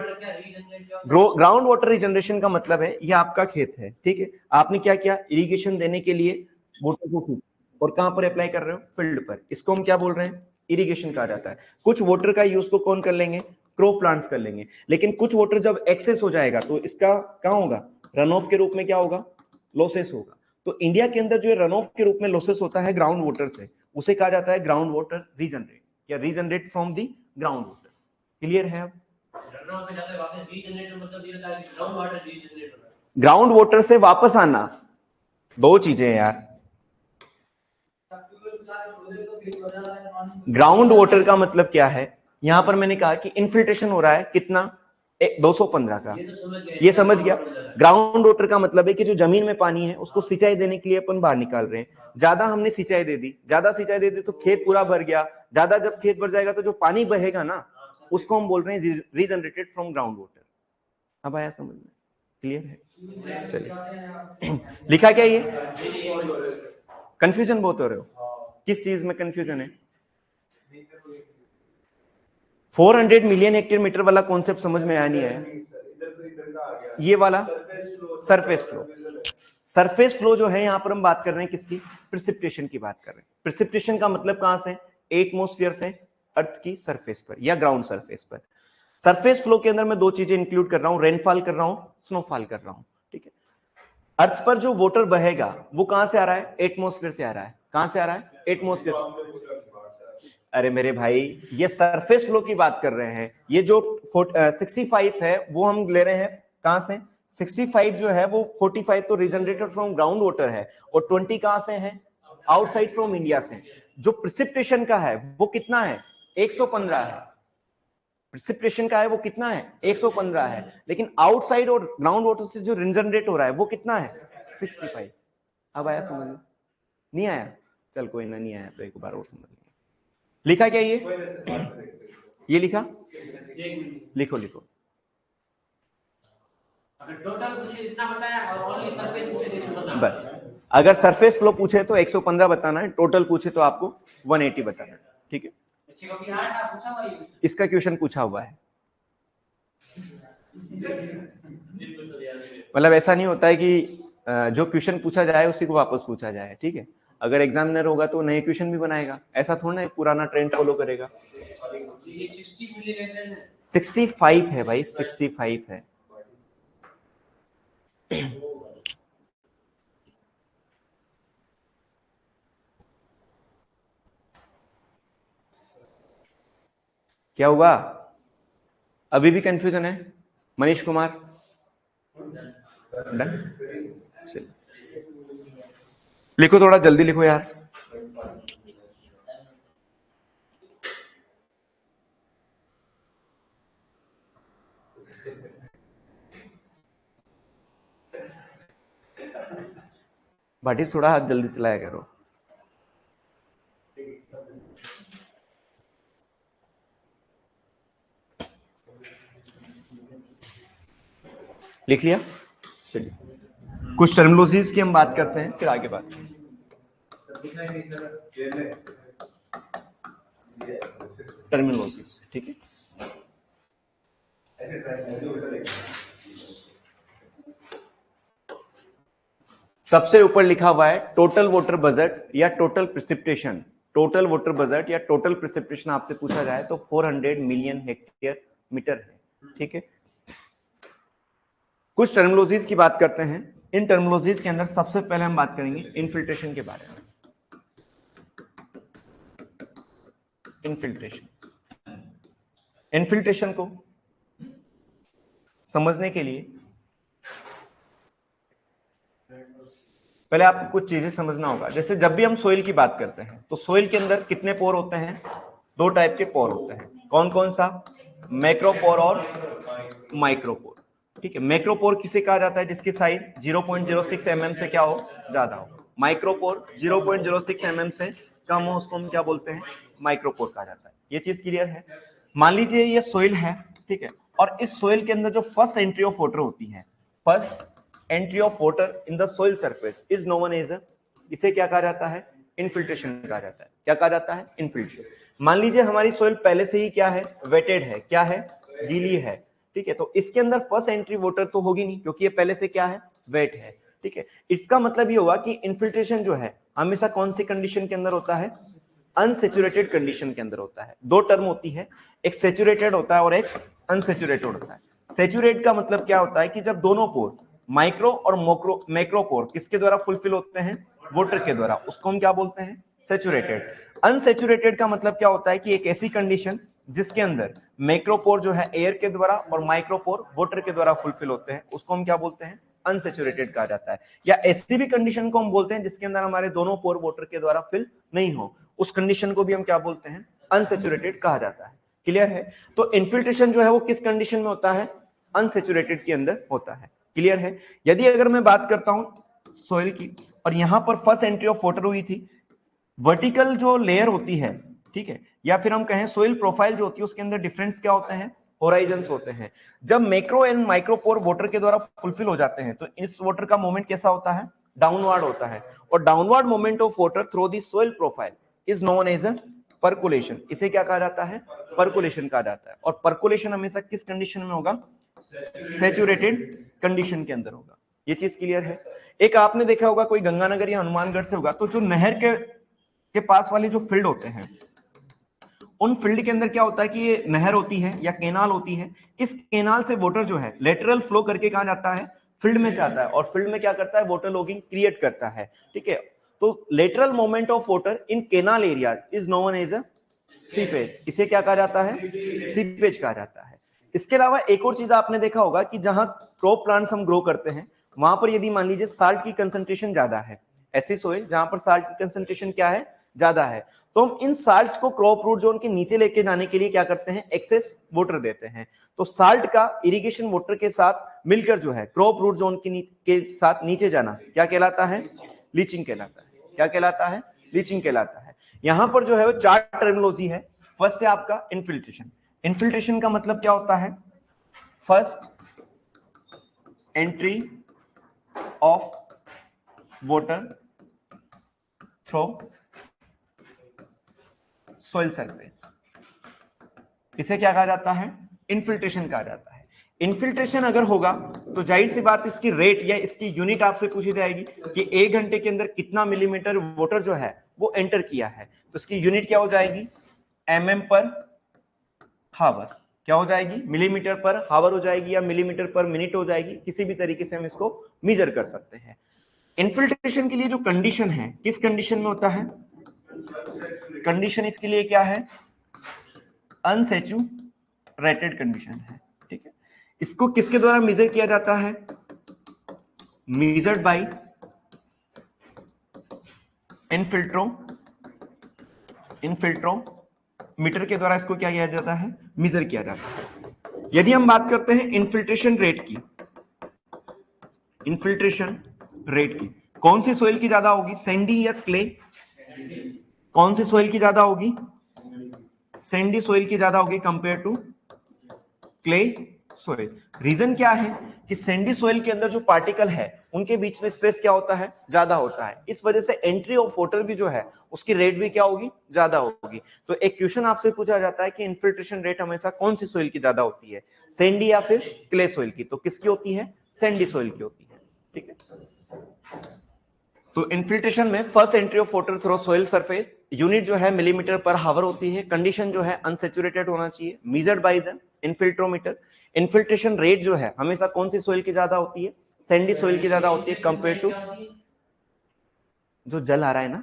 ग्राउंड वाटर रीजनरेशन का मतलब है ये आपका खेत है, ठीक है, आपने क्या किया? इरिगेशन देने के लिए वाटर को खींच, और कहां पर अप्लाई कर रहे हो? फील्ड पर। इसको हम क्या बोल रहे हैं? इरिगेशन कहा जाता है। कुछ वाटर का यूज तो कौन कर लेंगे? क्रॉप प्लांट्स कर लेंगे। लेकिन कुछ वाटर जब एक्सेस हो जाएगा तो इसका क्या होगा? रन ऑफ के रूप में क्या होगा? लॉसेस होगा। तो इंडिया के अंदर जो रन ऑफ के रूप में लॉसेस होता है ग्राउंड वाटर से, उसे कहा जाता है ग्राउंड वाटर रीजनरेट या regenerate from the ground water. Clear है? अब रनऑफ में जाकर वापस रीजनरेट मतलब ये होता है कि ग्राउंड वाटर रीजनरेट होता है। ग्राउंड वाटर से वापस आना, दो चीजें हैं यार। ग्राउंड वाटर का मतलब क्या है, यहां पर मैंने कहा कि इनफिल्ट्रेशन हो रहा है कितना, 215 का, ये समझ गया। ग्राउंड वाटर का मतलब है कि जो जमीन में पानी है उसको सिंचाई देने के लिए अपन बाहर निकाल रहे हैं। ज्यादा हमने सिंचाई दे दी, ज्यादा सिंचाई दे दी तो खेत पूरा भर गया, ज्यादा जब खेत भर जाएगा तो जो पानी बहेगा ना उसको हम बोल रहे हैं रीजनरेटेड फ्रॉम ग्राउंड वाटर। अब आया समझ में? क्लियर है? चलिए लिखा क्या ये? कंफ्यूजन बहुत हो रहे हो, किस चीज में कंफ्यूजन है? 400 मिलियन हेक्टेयर मीटर वाला कॉन्सेप्ट समझ में आया नहीं है? ये वाला सरफेस फ्लो, सरफेस फ्लो जो है यहां पर हम बात कर रहे हैं किसकी? प्रिसिपिटेशन की बात कर रहे हैं। प्रिसिपिटेशन का मतलब कहां से? एटमॉस्फेयर से अर्थ की सरफेस पर या ग्राउंड सरफेस पर। सरफेस फ्लो के अंदर मैं दो चीजें इंक्लूड कर रहा हूं, रेनफॉल कर रहा हूं, स्नोफॉल कर रहा हूं। ठीक है, अर्थ पर जो वाटर बहेगा वो कहां से आ रहा है? एटमॉस्फेयर से आ रहा है। कहां से आ रहा है? एटमॉस्फेयर से। अरे मेरे भाई, ये सरफेस फ्लो की बात कर रहे हैं। ये जो 65 है वो हम ले रहे हैं कहां से? 65 जो है वो 45 तो रीजनरेटेड फ्रॉम ग्राउंड वाटर है और 20 कहां से है? आउटसाइड फ्रॉम इंडिया से। जो प्रिसिपिटेशन का है वो कितना है? 115 है। प्रिसिपिटेशन का है वो कितना है? 115 है। लेकिन आउटसाइड और ग्राउंड वाटर से जो रीजनरेट हो रहा है वो कितना है? 65। अब आया समझ में? नहीं आया? चल कोई ना, नहीं आया तो एक बार और समझ लेंगे। लिखा क्या ये लिखा? लिखो लिखो। अगर टोटल पूछे इतना बताया और ओनली सरफेस पूछे तो 115 बस। अगर सरफेस फ्लो पूछे तो 115 बताना है, टोटल पूछे तो आपको 180 बताना है। ठीक है, इसका क्वेश्चन पूछा हुआ है। मतलब ऐसा नहीं होता है कि जो क्वेश्चन पूछा जाए उसी को वापस पूछा जाए। ठीक है, अगर एग्जामिनर होगा तो नए क्वेश्चन भी बनाएगा, ऐसा थोड़ा ना पुराना ट्रेंड फॉलो करेगा। ये 60 मिलियन 65 है भाई, 65 है। क्या हुआ? अभी भी कंफ्यूजन है? मनीष कुमार डन? लिखो, थोड़ा जल्दी लिखो यार। भाटी थोड़ा हाथ जल्दी चलाया करो। लिख लिया? चलिए कुछ टर्मिनोलॉजीज की हम बात करते हैं, फिर आगे बात करेंगे। टर्मिनोलॉजीज, ठीक है। सबसे ऊपर लिखा हुआ है टोटल वाटर बजट या total precipitation. Total water budget या टोटल प्रिसिपिटेशन आपसे पूछा जाए तो 400 मिलियन हेक्टेयर मीटर है। ठीक है, कुछ टर्मिनोलॉजीज की बात करते हैं। इन टर्मिनोलॉजीज के अंदर सबसे पहले हम बात करेंगे इनफिल्ट्रेशन के बारे में। इनफिल्ट्रेशन, इनफिल्ट्रेशन को समझने के लिए पहले आपको कुछ चीजें समझना होगा। जैसे जब भी हम सोइल की बात करते हैं तो सोइल के अंदर कितने पोर होते हैं? दो टाइप के पोर होते हैं। कौन कौन सा? मैक्रोपोर और माइक्रोपोर। ठीक है, मैक्रोपोर किसे कहा जाता है? जिसकी साइज 0.06 mm से क्या हो? ज्यादा हो। माइक्रोपोर 0.06 mm से कम हो, उसको हम क्या बोलते हैं? माइक्रोपोर कहा जाता है। ये चीज क्लियर है? मान लीजिए ये सोइल है, ठीक है, और इस सोइल के अंदर जो फर्स्ट एंट्री ऑफ वाटर होती है, first entry of water in the soil surface is known as, इसे क्या कहा जाता है? इनफिल्ट्रेशन कहा जाता है। क्या कहा जाता है? इनफिल्ट्रेशन। मान लीजिए हमारी सोइल पहले से ही क्या है? वेटेड है। क्या है? गीली है। ठीक है, तो इसके अंदर फर्स्ट एंट्री वाटर तो होगी नहीं क्योंकि ये पहले से क्या है? वेट है। ठीक है, इसका मतलब ये हुआ कि इनफिल्ट्रेशन जो है हमेशा कौन सी कंडीशन के अंदर होता है? अनसेचुरेटेड कंडीशन के अंदर होता है। दो टर्म होती है, एक सेचुरेटेड होता है और एक अनसेचुरेटेड होता है। सेचुरेट का मतलब क्या होता है कि जब दोनों पोर माइक्रो और मैक्रोपोर किसके द्वारा फुलफिल होते हैं? वाटर के द्वारा, उसको हम क्या बोलते हैं? सेचुरेटेड। अनसेचुरेटेड का मतलब क्या होता है कि एक ऐसी कंडीशन जिसके अंदर मैक्रोपोर जो है एयर के द्वारा और माइक्रोपोर वाटर के द्वारा फुलफिल होते हैं, उसको हम क्या बोलते हैं? अनसैचुरेटेड कहा जाता है। या ऐसी भी कंडीशन को हम बोलते हैं जिसके अंदर हमारे दोनों पोर वाटर के द्वारा फिल नहीं हो, उस कंडीशन को भी हम क्या बोलते हैं? अनसैचुरेटेड कहा जाता है। क्लियर है? तो इन्फिल्ट्रेशन जो है वो किस कंडीशन में होता है? अनसैचुरेटेड के अंदर होता है। क्लियर है? यदि अगर मैं बात करता हूं सोइल की, और यहां पर फर्स्ट एंट्री ऑफ वाटर हुई थी, वर्टिकल जो लेयर होती है, ठीक है, या फिर हम कहें सोइल प्रोफाइल जो होती है, उसके अंदर डिफरेंस क्या होते हैं? होराइजन्स होते हैं। जब मैक्रो एंड माइक्रोपोर वाटर के द्वारा फुलफिल हो जाते हैं तो इस वाटर का मूवमेंट कैसा होता है? डाउनवर्ड होता है। और downward movement of water through the soil profile is known as percolation. इसे क्या कहा जाता है? परकुलेशन कहा जाता है। और परकुलेशन हमेशा किस कंडीशन में होगा? सैचुरेटेड कंडीशन के अंदर होगा। ये चीज क्लियर है? एक आपने देखा होगा, कोई गंगानगर या हनुमानगढ़ से होगा, तो जो नहर के पास वाले जो फील्ड होते हैं, उन फील्ड के अंदर क्या होता है कि ये नहर होती है या केनाल होती है, इस केनाल से वाटर जो है लेटरल फ्लो करके कहां जाता है? फील्ड में जाता है। और फील्ड में क्या करता है? वाटर लॉगिंग क्रिएट करता है। ठीक है, तो lateral movement of water in canal area is known as a seepage. इसे क्या कहा जाता है? सीपेज कहा जाता है। इसके अलावा एक और चीज आपने देखा होगा कि जहां क्रॉप प्लांट्स हम ग्रो करते हैं, वहां पर यदि मान लीजिए साल्ट की कंसंट्रेशन ज्यादा है, ऐसी सोइल जहां पर साल्ट की कंसंट्रेशन क्या है? ज्यादा है, तो हम इन साल्ट्स को क्रॉप रूट जोन के नीचे लेके जाने के लिए क्या करते हैं? एक्सेस वाटर देते हैं। तो साल्ट का इरिगेशन वाटर के साथ मिलकर जो है क्रॉप रूट जोन के साथ नीचे जाना क्या कहलाता है? लीचिंग कहलाता है। क्या कहलाता है? लीचिंग कहलाता है। यहां पर जो है वो चार टर्मिनोलॉजी है। फर्स्ट है आपका इन्फिल्ट्रेशन। इन्फिल्ट्रेशन का मतलब क्या होता है? First entry of water through soil surface, इसे क्या कहा जाता है? इन्फिल्ट्रेशन कहा जाता है। इन्फिल्ट्रेशन अगर होगा तो जाहिर सी बात इसकी रेट या इसकी यूनिट आपसे पूछी जाएगी कि 1 घंटे के अंदर कितना मिलीमीटर वाटर जो है वो एंटर किया है, तो इसकी यूनिट क्या हो जाएगी? mm पर हावर। क्या हो जाएगी? मिलीमीटर पर हावर हो जाएगी या मिलीमीटर पर मिनट हो जाएगी, किसी भी तरीके से हम इसको मेजर कर सकते हैं। इन्फिल्ट्रेशन के लिए जो कंडीशन है, किस कंडीशन में होता है? कंडीशन इसके लिए क्या है? अनसैचुरेटेड कंडीशन है। ठीक है, इसको किसके द्वारा मेजर किया जाता है? मेजर्ड बाय इनफिल्ट्रोमीटर के द्वारा इसको क्या किया जाता है? मेजर किया जाता है। यदि हम बात करते हैं इन्फिल्ट्रेशन रेट की, इन्फिल्ट्रेशन रेट की, कौन सी सोइल की ज्यादा होगी? सैंडी या क्ले? कौन सी सोइल की ज्यादा होगी? सैंडी सोइल की ज्यादा होगी compare to clay soil. Reason क्या है कि सैंडी सोइल के अंदर जो पार्टिकल है उनके बीच में स्पेस क्या होता है? ज्यादा होता है। इस वजह से एंट्री ऑफ वाटर भी जो है उसकी रेट भी क्या होगी? ज्यादा होगी। तो एक क्वेश्चन आपसे पूछा जाता है कि इन्फिल्ट्रेशन रेट हमेशा कौन सी सोइल की ज्यादा होती है? सैंडी या फिर क्ले सोइल की? तो किसकी होती है? सैंडी सोइल की होती है। ठीक है, तो इन्फिल्ट्रेशन में first entry of water through soil surface, unit जो है मिलीमीटर पर हावर होती है। कंडीशन जो है अनसैचुरेटेड होना चाहिए, measured by the infiltrometer. Infiltration rate जो है हमेशा कौन सी सोइल की ज्यादा होती है? सैंडी सोइल की ज्यादा होती है कंपेयर टू जो जल आ रहा है ना,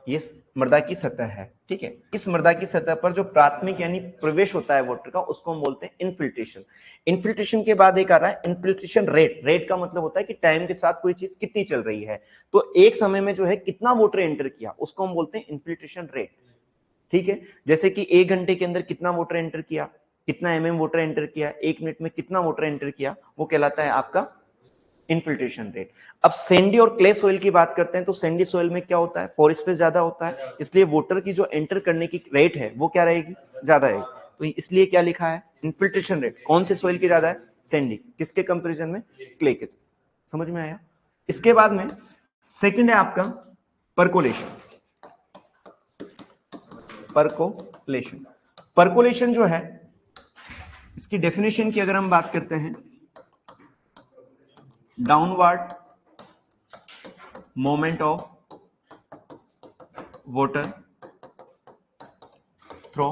ये मृदा की सतह है। ठीक है, इस मृदा की सतह पर जो प्राथमिक यानी प्रवेश होता है वाटर का, उसको हम बोलते हैं इन्फिल्ट्रेशन। इन्फिल्ट्रेशन के बाद एक आ रहा है इन्फिल्ट्रेशन रेट। रेट का मतलब होता है कि टाइम के साथ कोई चीज कितनी चल रही है, तो एक समय में जो है कितना वाटर एंटर किया, उसको हम बोलते हैं इन्फिल्ट्रेशन रेट। ठीक है, जैसे कि 1 घंटे के अंदर कितना वाटर एंटर किया, कितना वाटर एंटर किया, 1 मिनट में कितना वाटर एंटर किया, वो कहलाता है आपका इन्फिल्ट्रेशन रेट। अब सैंडी और क्ले सोइल की बात करते हैं, तो सैंडी सोइल में क्या होता है? पोर स्पेस ज्यादा होता है, इसलिए वाटर की जो एंटर करने की रेट है वो क्या रहेगी? ज्यादा रहेगी। तो इसलिए क्या लिखा है? इन्फिल्ट्रेशन रेट कौन से सोइल की ज्यादा है? सैंडी। किसके कंपेरिजन में? क्ले के। समझ में आया? इसके बाद में सेकंड है आपका परकोलेशन। परकोलेशन, परकोलेशन जो है इसकी डेफिनेशन की अगर हम बात करते हैं, downward moment of water through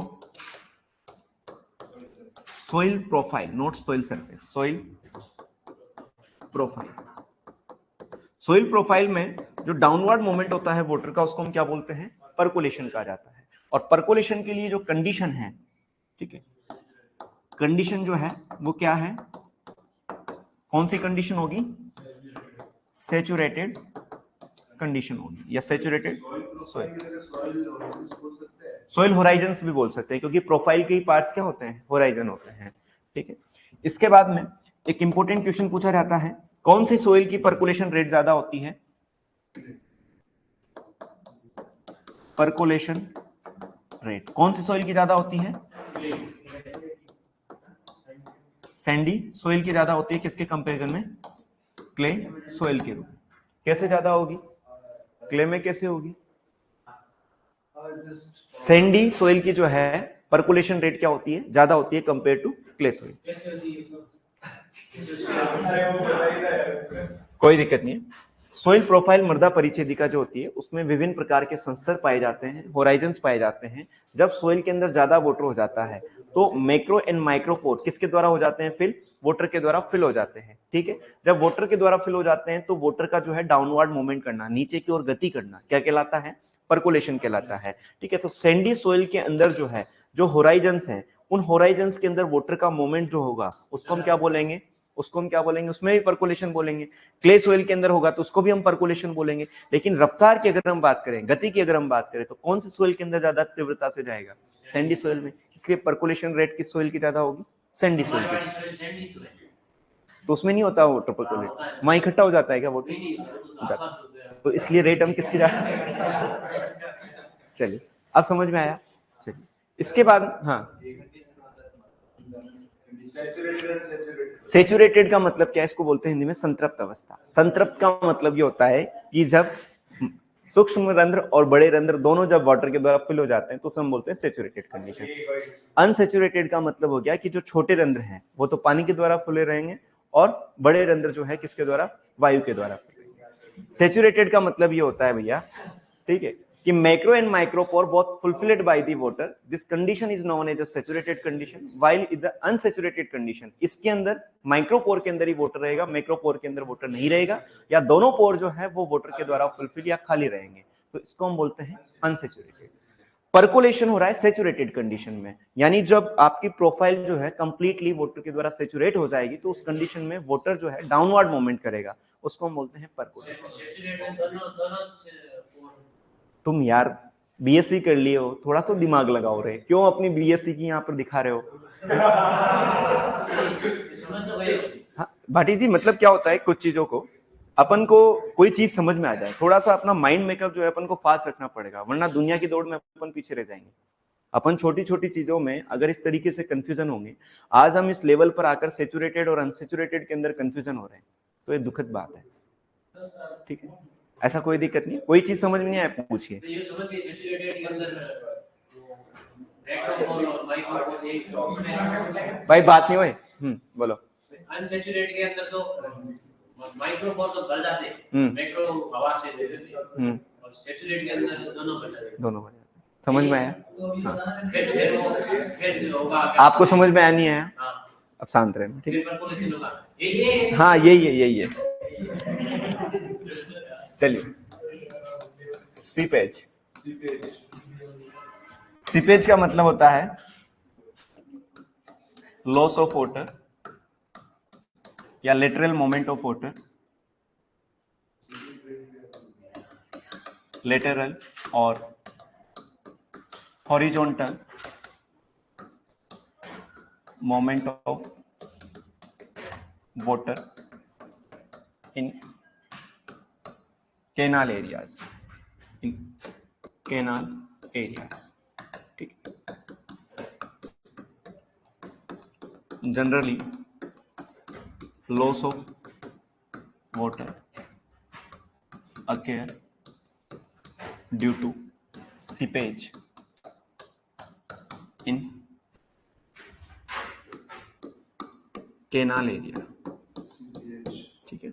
soil profile, not soil surface, soil profile. Soil profile में जो डाउनवर्ड मोमेंट होता है वाटर का, उसको हम क्या बोलते हैं? परकोलेशन कहा जाता है। और परकोलेशन के लिए जो कंडीशन है ठीक है। कंडीशन जो है वो क्या है, कौन सी कंडीशन होगी, सैचुरेटेड कंडीशन होगी या सैचुरेटेड सोइल होराइजन्स भी बोल सकते हैं, क्योंकि प्रोफाइल के ही पार्ट्स क्या होते हैं, होराइजन होते हैं। ठीक है। इसके बाद में एक इंपॉर्टेंट क्वेश्चन पूछा जाता है, कौन सी सोइल की परकुलेशन रेट ज्यादा होती है, परकुलेशन रेट कौन सी सोइल की ज्यादा होती है, सैंडी सोइल की ज्यादा होती है, किसके कंपैरिजन में, क्ले सोइल के रूप में। कैसे ज्यादा होगी, क्ले में कैसे होगी, सैंडी सोइल की जो है परकुलेशन रेट क्या होती है, ज्यादा होती है कंपेयर टू क्ले सोइल। कोई दिक्कत नहीं है। सोइल प्रोफाइल मृदा परिच्छेदिका जो होती है उसमें विभिन्न प्रकार के संस्तर पाए जाते हैं, होराइजन्स पाए जाते हैं। जब सोइल के अंदर ज्यादा वाटर हो जाता है तो मैक्रो एंड माइक्रोपोर किसके द्वारा हो जाते हैं, फिल, वाटर के द्वारा फिल हो जाते हैं। ठीक है। जब वाटर के द्वारा फिल हो जाते हैं तो वाटर का जो है डाउनवर्ड मूवमेंट करना, नीचे की ओर गति करना, क्या कहलाता है, परकुलेशन कहलाता है। ठीक है। तो सैंडी सोइल के अंदर जो है, जो होराइजन्स हैं, उन होराइजन्स के अंदर वाटर का मूवमेंट जो होगा उसको हम क्या बोलेंगे, उसको हम क्या बोलेंगे, उसमें भी परकुलेशन बोलेंगे। क्ले सोइल के अंदर होगा तो उसको भी हम परकुलेशन बोलेंगे। लेकिन रफ्तार की अगर हम बात करें, गति की अगर हम बात करें, तो कौन सी सोइल के अंदर ज्यादा तीव्रता से जाएगा, सैंडी सोइल में। इसलिए परकुलेशन रेट किस सोइल की ज्यादा होगी, सैंडी सोइल की। तो उसमें नहीं होता वाटर परकुलेट, वहां इकट्ठा हो जाता है क्या वाटर, तो इसलिए रेट हम किसकी ज्यादा। चलिए अब समझ में आया। चलिए इसके बाद, हाँ, सेचुरेटेड का मतलब क्या है, इसको बोलते हैं हिंदी में संतृप्त अवस्था। संतृप्त का मतलब ये होता है कि जब सूक्ष्म रंध्र और बड़े रंध्र दोनों जब वाटर के द्वारा फिल हो जाते हैं तो उसे हम बोलते हैं सेचुरेटेड कंडीशन। अनसेचुरेटेड का मतलब हो गया कि जो छोटे रंध्र हैं वो तो पानी के द्वारा फुले रहेंगे और बड़े रंध्र जो है किसके द्वारा, वायु के द्वारा। सेचुरेटेड का मतलब ये होता है भैया, ठीक है, कि macro and micropore both fulfilled by the water, this condition is known as a saturated condition, while in the unsaturated condition, इसके अंदर माइक्रोपोर के अंदर ही वाटर रहेगा, मैक्रोपोर के अंदर वाटर नहीं रहेगा, या दोनों पोर जो है वो वाटर के द्वारा फुलफिल या खाली रहेंगे, तो इसको हम बोलते हैं अनसैचुरेटेड। परकुलेशन हो रहा है सैचुरेटेड कंडीशन में, यानी जब आपकी प्रोफाइल जो है कंप्लीटली वाटर के द्वारा सैचुरेट हो जाएगी तो उस कंडीशन में वाटर जो है डाउनवर्ड मूवमेंट करेगा, उसको हम बोलते हैं परकुलेशन। तुम यार बीएससी कर लिए हो, थोड़ा तो दिमाग लगाओ रे, क्यों अपनी बीएससी की यहाँ पर दिखा रहे हो। हाँ भाटी जी, मतलब क्या होता है, कुछ चीजों को अपन को कोई चीज समझ में आ जाए, थोड़ा सा अपना माइंड मेकअप जो है अपन को फास्ट रखना पड़ेगा, वरना दुनिया की दौड़ में अपन पीछे रह जाएंगे। अपन छोटी छोटी चीजों में अगर इस तरीके से कंफ्यूजन होंगे, आज हम इस लेवल पर आकर सैचुरेटेड और अनसैचुरेटेड के अंदर कंफ्यूजन हो रहे हैं, तो ये दुखद बात है। ठीक है, ऐसा कोई दिक्कत नहीं, कोई चीज समझ में नहीं आए पूछिए। भाई बात नहीं हुई, बोलो। अनसैचुरेटेड के अंदर तो माइक्रोपोर तो भर जाते हैं, मैक्रो हवा से दे देते हैं, और सैचुरेट के अंदर दोनों भर जाते हैं, दोनों भर जाते हैं। समझ में आया? हाँ। फिर होगा, आपको समझ में आया नहीं आया? हाँ। अब शांत रहना, ठीक है? हाँ यही है। चलिए, सीपेज। सीपेज का मतलब होता है लॉस ऑफ वाटर या lateral moment of water, lateral और horizontal moment of water in canal areas, in canal areas. ठीक, generally loss of water occur due to seepage in canal area। ठीक है,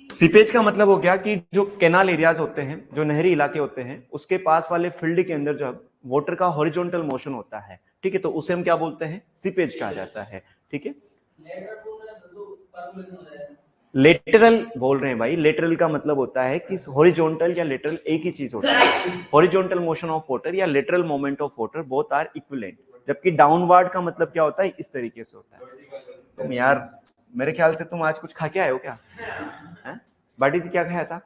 सीपेज का मतलब हो गया कि जो कैनाल एरियाज होते हैं, जो नहरी इलाके होते हैं, उसके पास वाले फील्ड के अंदर जब वाटर का हॉरिजॉन्टल मोशन होता है, ठीक है, तो उसे हम क्या बोलते हैं, सीपेज कहा जाता है। ठीक है, लेटरल बोल रहे हैं भाई, लेटरल का मतलब होता है कि हॉरिजॉन्टल या लेटरल एक ही चीज होता है। हॉरिजॉन्टल मोशन ऑफ वाटर या lateral moment of water both are equivalent, जबकि डाउनवर्ड का मतलब क्या होता है, इस तरीके से होता है। तुम यार मेरे ख्याल से तुम आज कुछ खा के आए हो क्या? हैं? बाटी जी क्या खाया था?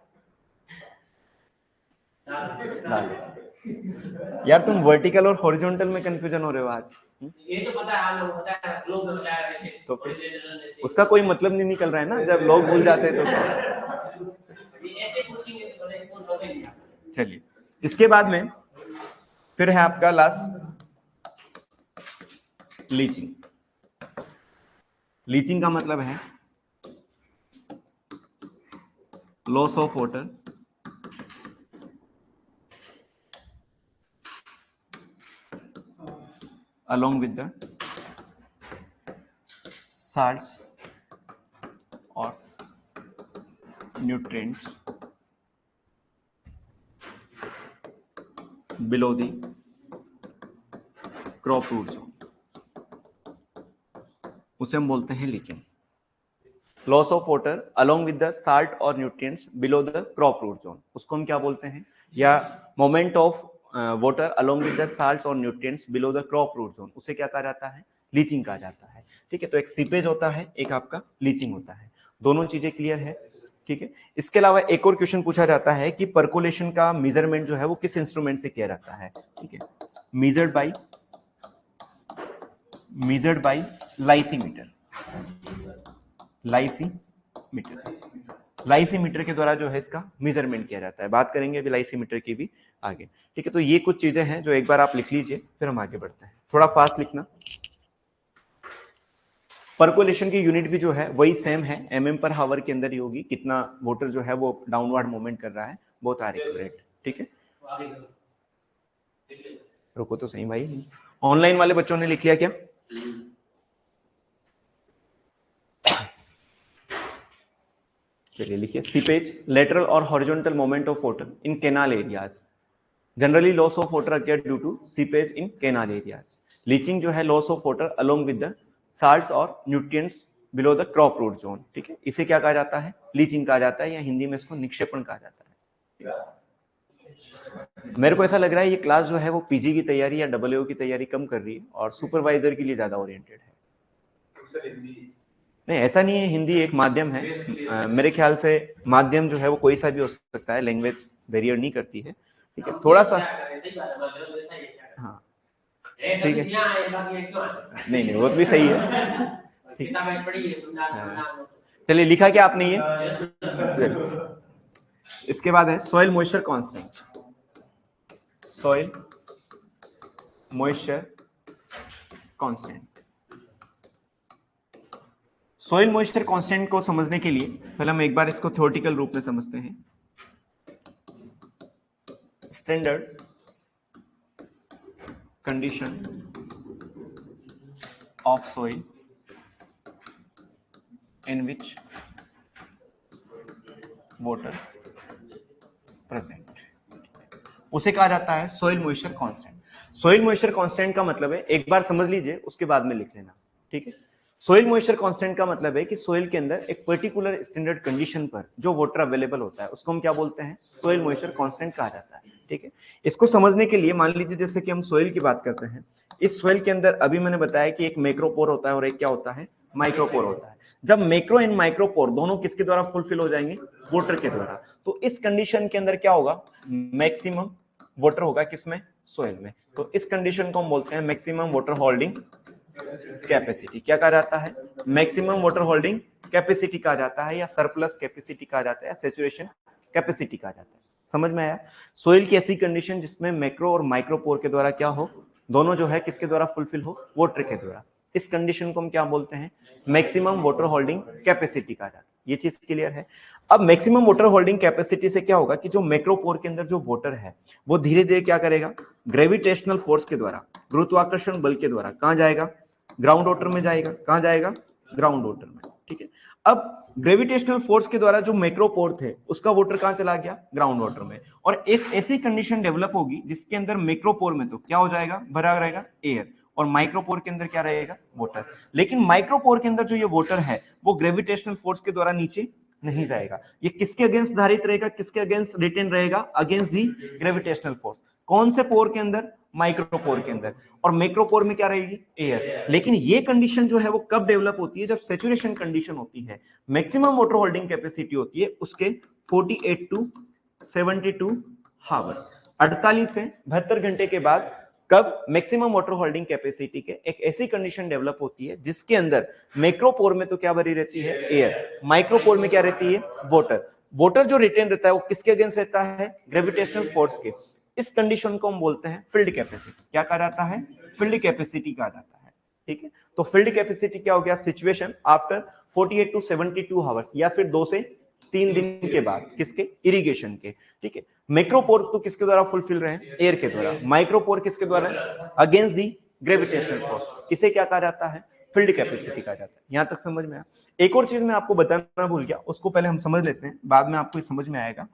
यार तुम वर्टिकल और हॉरिजॉन्टल में कंफ्यूजन हो रहे हो आज। ये तो पता है, हम लोग पता है लोग होता है वैसे, तो उसका कोई मतलब नहीं निकल रहा है ना, जब लोग भूल जाते हैं तो। ऐसे पूछेंगे तो बड़े खुश हो गए। चलिए, इसके बाद में फिर है आपका लास्ट लीचिंग। लीचिंग का मतलब है loss of water along with the salts or nutrients below the crop root zone, उसे हम बोलते हैं leaching. Loss of water along with the salt or nutrients below the crop root zone, उसको हम क्या बोलते हैं, या moment of water along with the salts or nutrients below the crop root zone, उसे क्या कहा जाता है, लीचिंग कहा जाता है। ठीक है, तो एक सीपेज होता है, एक आपका लीचिंग होता है। दोनों चीजें क्लियर है? ठीक है। इसके अलावा एक और क्वेश्चन पूछा जाता है कि परकोलेशन का मेजरमेंट जो है वो किस इंस्ट्रूमेंट से किया जाता है। ठीक है, मेजर्ड बाय लाइसीमीटर। लाइसीमीटर के द्वारा जो है इसका मेजरमेंट किया जाता है। बात करेंगे अभी लाइसीमीटर की भी आगे। ठीक है, तो ये कुछ चीजें हैं जो एक बार आप लिख लीजिए, फिर हम आगे बढ़ते हैं। थोड़ा फास्ट लिखना। परकोलेशन की यूनिट भी जो है वही सेम है, mm पर हावर के अंदर ही होगी। कितना वाटर जो है वो डाउनवर्ड मूवमेंट कर रहा है, बोथ आर एक्यूरेट। ठीक है, रुको तो सही भाई, ऑनलाइन वाले बच्चों ने लिख लिया क्या? चलिए लिखिए, सीपेज लेटरल और horizontal moment of water in canal areas. Generally loss of water occur due to seepage in canal areas. Leaching जो है loss of water along with the salts और nutrients below the crop root zone. ठीक है, इसे क्या कहा जाता है, लीचिंग कहा जाता है, या हिंदी में इसको निक्षेपण कहा जाता है। मेरे को ऐसा लग रहा है ये क्लास जो है वो पीजी की तैयारी या डब्ल्यूओ की तैयारी कम कर रही है और सुपरवाइजर के लिए ज्यादा ओरिएंटेड है। नहीं, ऐसा नहीं है, हिंदी एक माध्यम है। मेरे ख्याल से माध्यम जो है वो कोई सा भी हो सकता है, लैंग्वेज वेरियर नहीं करती है। ठीक है, थोड़ा सा हाँ ठीक है, नहीं नहीं वो भी सही है। ठीक है, चलिए लिखा क्या आपने ये? चलिए, इसके बाद है soil moisture constant. Soil moisture constant. Soil moisture constant को समझने के लिए पहले हम एक बार इसको थ्योरेटिकल रूप में समझते हैं। Standard condition of soil in which water present, उसे कहा जाता है soil moisture constant. Soil moisture constant का मतलब है, एक बार समझ लीजिए उसके बाद में लिख लेना। ठीक है, सॉइल मॉइस्चर कांस्टेंट का मतलब है कि सॉइल के अंदर एक पर्टिकुलर स्टैंडर्ड कंडीशन पर जो वाटर अवेलेबल होता है उसको हम क्या बोलते हैं, सॉइल मॉइस्चर कांस्टेंट कहा जाता है। ठीक है, इसको समझने के लिए मान लीजिए जैसे कि हम सॉइल की बात करते हैं, इस सॉइल के अंदर अभी मैंने बताया कि एक मैक्रोपोर होता है और एक क्या होता है, माइक्रोपोर होता है। जब मैक्रो एंड माइक्रोपोर दोनों किसके द्वारा फुलफिल हो जाएंगे, वाटर के द्वारा, तो इस कंडीशन के अंदर क्या होगा, मैक्सिमम वाटर होगा किसमें, सॉइल में। तो इस कंडीशन को हम बोलते हैं मैक्सिमम वाटर होल्डिंग कैपेसिटी। क्या कहा जाता है, मैक्सिमम वाटर होल्डिंग कैपेसिटी कहा जाता है, या सरप्लस कैपेसिटी कहा जाता है, या सैचुरेशन कैपेसिटी कहा जाता है। समझ में आया? सोइल की ऐसी कंडीशन जिसमें मैक्रो और माइक्रोपोर के द्वारा क्या हो, दोनों जो है किसके द्वारा फुलफिल हो, वाटर के द्वारा। इस कंडीशन को हम क्या बोलते हैं, मैक्सिमम वाटर होल्डिंग कैपेसिटी कहा जाता है। ये चीज क्लियर है? अब मैक्सिमम वाटर होल्डिंग कैपेसिटी से क्या होगा कि जो मैक्रोपोर के अंदर जो वाटर है वो धीरे धीरे क्या करेगा, ग्रेविटेशनल फोर्स के द्वारा, गुरुत्वाकर्षण बल के द्वारा कहां जाएगा, ग्राउंड वाटर में जाएगा। कहां जाएगा, ग्राउंड वाटर में। ठीक है, अब ग्रेविटेशनल फोर्स के द्वारा जो मैक्रोपोर थे उसका वाटर कहां चला गया, ग्राउंड वाटर में। और एक ऐसी कंडीशन डेवलप होगी जिसके अंदर मैक्रोपोर में तो क्या हो जाएगा, भरा रहेगा एयर, और माइक्रोपोर के अंदर क्या रहेगा, वाटर। लेकिन माइक्रोपोर के अंदर जो ये वाटर है वो ग्रेविटेशनल फोर्स के द्वारा नीचे नहीं जाएगा। ये किसके अगेंस्ट धारित रहेगा, किसके अगेंस्ट रिटेन रहेगा, अगेंस्ट दी ग्रेविटेशनल फोर्स। कौन से पोर के अंदर, माइक्रोपोर के अंदर। और मैक्रोपोर में क्या रहेगी, एयर। लेकिन ये कंडीशन जो है वो कब डेवलप होती है, जब सैचुरेशन कंडीशन होती है। मैक्सिमम वाटर होल्डिंग कैपेसिटी होती है उसके 48 टू 72 हावर्स, 48 से 72 घंटे के बाद कब मैक्सिमम वाटर होल्डिंग कैपेसिटी के एक ऐसी कंडीशन डेवलप होती है जिसके अंदर मैक्रोपोर में तो क्या भरी रहती है, एयर। माइक्रोपोर में क्या रहती है, वाटर। वाटर जो रिटेन रहता है वो किसके अगेंस्ट रहता है, ग्रेविटेशनल फोर्स के। इस कंडीशन को हम बोलते हैं फील्ड कैपेसिटी। क्या कहा जाता है, फील्ड कैपेसिटी कहा जाता है। ठीक है, तो फील्ड कैपेसिटी क्या हो गया, सिचुएशन आफ्टर 48 टू 72 हावर्स, या फिर 2 से 3 दिन के बाद, किसके, इरिगेशन के। ठीक है, मैक्रोपोर तो किसके द्वारा फुलफिल रहे हैं, एयर के द्वारा। माइक्रोपोर किसके द्वारा, अगेंस्ट दी ग्रेविटेशनल फोर्स। इसे क्या कहा जाता है, फील्ड कैपेसिटी कहा जाता है। यहां तक समझ में आया। एक और चीज मैं आपको बताना भूल गया, उसको पहले हम समझ लेते हैं, बाद में आपको समझ में आएगा।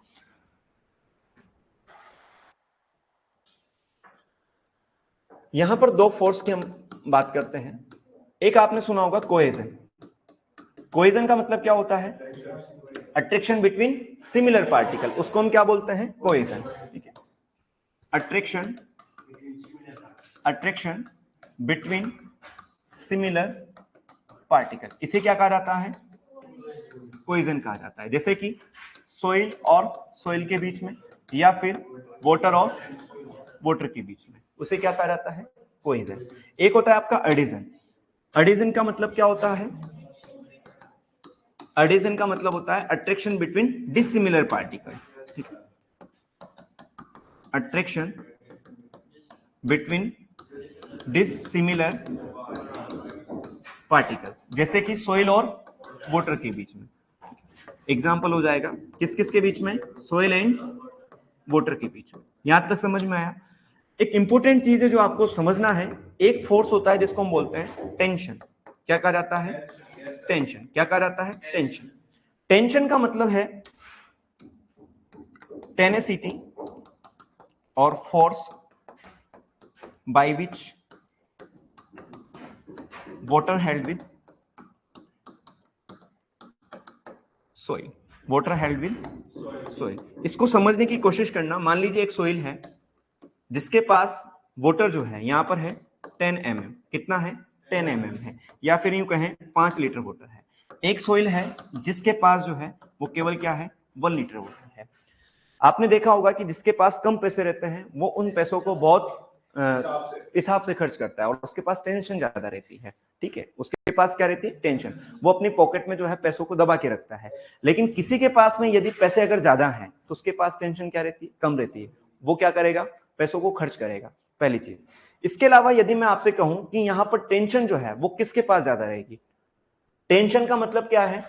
यहां पर दो फोर्स की हम बात करते हैं। एक आपने सुना होगा कोहेजन। कोहेजन का मतलब क्या होता है, अट्रैक्शन बिटवीन सिमिलर पार्टिकल, उसको हम क्या बोलते हैं, कोहेजन। ठीक है, अट्रैक्शन बिटवीन सिमिलर पार्टिकल, इसे क्या कहा जाता है, कोहेजन कहा जाता है। जैसे कि सोइल और सोइल के बीच में, या फिर वाटर और वाटर के बीच में, उसे क्या कहा जाता है, कोहेजन। एक होता है आपका एडिशन। एडिशन का मतलब क्या होता है, एडिशन का मतलब होता है अट्रैक्शन बिटवीन डिसिमिलर पार्टिकल। ठीक है, अट्रैक्शन बिटवीन डिसिमिलर पार्टिकल्स, जैसे कि सोइल और वाटर के बीच में। एग्जांपल हो जाएगा किस किस के बीच में, सोइल एंड वाटर के बीच में। यहां तक समझ में आया। एक इंपॉर्टेंट चीज है जो आपको समझना है, एक फोर्स होता है जिसको हम बोलते हैं टेंशन। क्या कहा जाता है, टेंशन। क्या कहा जाता है, टेंशन। टेंशन का मतलब है टेनेसिटी और force by which water held with soil, water held with soil. इसको समझने की कोशिश करना। मान लीजिए एक सोइल है जिसके पास वाटर जो है यहां पर है 10 mm, कितना है, 10 mm है, या फिर यूं कहें 5 लीटर वाटर है। एक सोइल है जिसके पास जो है वो केवल क्या है, 1 लीटर वाटर है। आपने देखा होगा कि जिसके पास कम पैसे रहते हैं वो उन पैसों को बहुत हिसाब से खर्च करता है, और उसके पास टेंशन ज्यादा रहती है। ठीक है, उसके पास क्या रहती है, टेंशन। वो अपनी पॉकेट में जो है पैसों को दबा के रखता है। लेकिन किसी के पास में यदि पैसे अगर ज्यादा हैं तो उसके पास टेंशन क्या रहती है, कम रहती है। वो क्या करेगा, पैसों को खर्च करेगा, पहली चीज। इसके अलावा यदि मैं आपसे कहूं कि यहां पर टेंशन जो है वो किसके पास ज्यादा रहेगी, टेंशन का मतलब क्या है,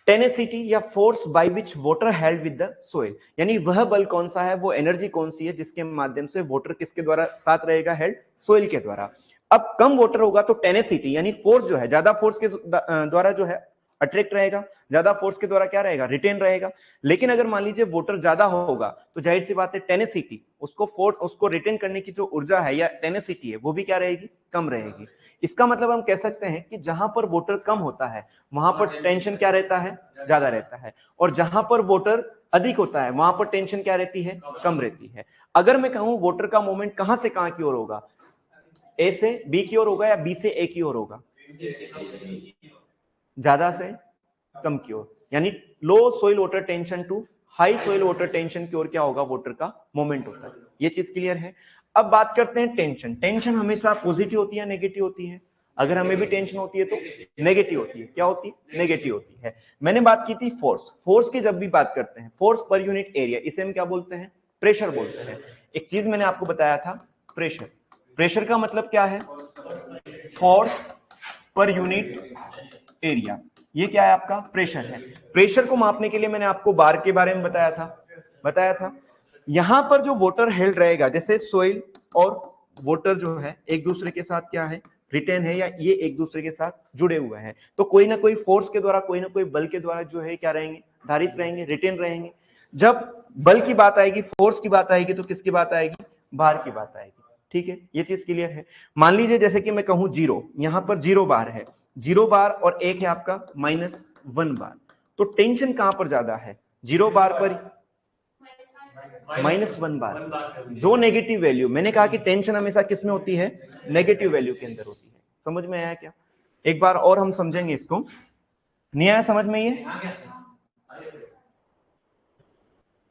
टेनेसिटी या force by which water held with the soil, यानी वह बल कौन सा है, वो एनर्जी कौन सी है जिसके माध्यम से वाटर किसके द्वारा साथ रहेगा, हेल्ड सोइल के द्वारा। अब कम वाटर होगा तो टेनेसिटी यानी फोर्स जो है, ज्यादा फोर्स के द्वारा जो है अट्रैक्ट रहेगा, ज्यादा फोर्स के द्वारा क्या रहेगा, रिटेन रहेगा। लेकिन अगर मान लीजिए वाटर ज्यादा होगा तो जाहिर सी बात है टेनेसिटी, उसको रिटेन करने की जो ऊर्जा है या टेनेसिटी है वो भी क्या रहेगी, कम रहेगी। इसका मतलब हम कह सकते हैं कि जहां पर वाटर कम होता है वहां पर टेंशन क्या रहता है, ज्यादा रहता है, और जहां पर वाटर अधिक होता है वहां पर टेंशन क्या रहती है, कम रहती है। अगर मैं कहूं वाटर का मूवमेंट कहां से कहां की ओर होगा, ए से बी की ओर होगा या बी से ए की ओर होगा, ज्यादा से कम की ओर, यानी low soil water tension to high soil water tension की ओर क्या होगा, वाटर का मूवमेंट होता है। ये चीज क्लियर है। अब बात करते हैं टेंशन। टेंशन हमेशा पॉजिटिव होती है, नेगेटिव होती है। अगर हमें भी टेंशन होती है तो नेगेटिव होती है। क्या होती है, नेगेटिव होती है। मैंने बात की थी फोर्स। फोर्स की जब भी बात करते हैं, फोर्स पर यूनिट एरिया, इसे हम क्या बोलते हैं, प्रेशर बोलते हैं। एक चीज मैंने आपको बताया था, प्रेशर। प्रेशर का मतलब क्या है, फोर्स पर यूनिट एरिया। ये क्या है, आपका प्रेशर है। प्रेशर को मापने के लिए मैंने आपको बार के बारे में बताया था। यहां पर जो वाटर हेल्ड रहेगा, जैसे सोइल और वाटर जो है एक दूसरे के साथ क्या है, रिटेन है, या ये एक दूसरे के साथ जुड़े हुए हैं, तो कोई ना कोई फोर्स के द्वारा, कोई ना कोई बल के द्वारा जो है क्या रहेंगे, धारित रहेंगे, रिटेन रहेंगे। जब बल की बात आएगी, फोर्स की बात आएगी, तो किसकी बात आएगी, भार की बात आएगी। ठीक है, ये चीज क्लियर है। मान लीजिए जैसे कि मैं कहूं 0, यहां पर 0 बार है, 0 बार और एक है आपका -1 बार, तो टेंशन कहां पर ज्यादा है? 0 बार पर -1 बार। जो नेगेटिव वैल्यू, मैंने कहा कि टेंशन हमेशा किस में होती है? नेगेटिव वैल्यू के अंदर होती है। समझ में आया क्या? एक बार और हम समझेंगे इसको। नहीं आया समझ में? ये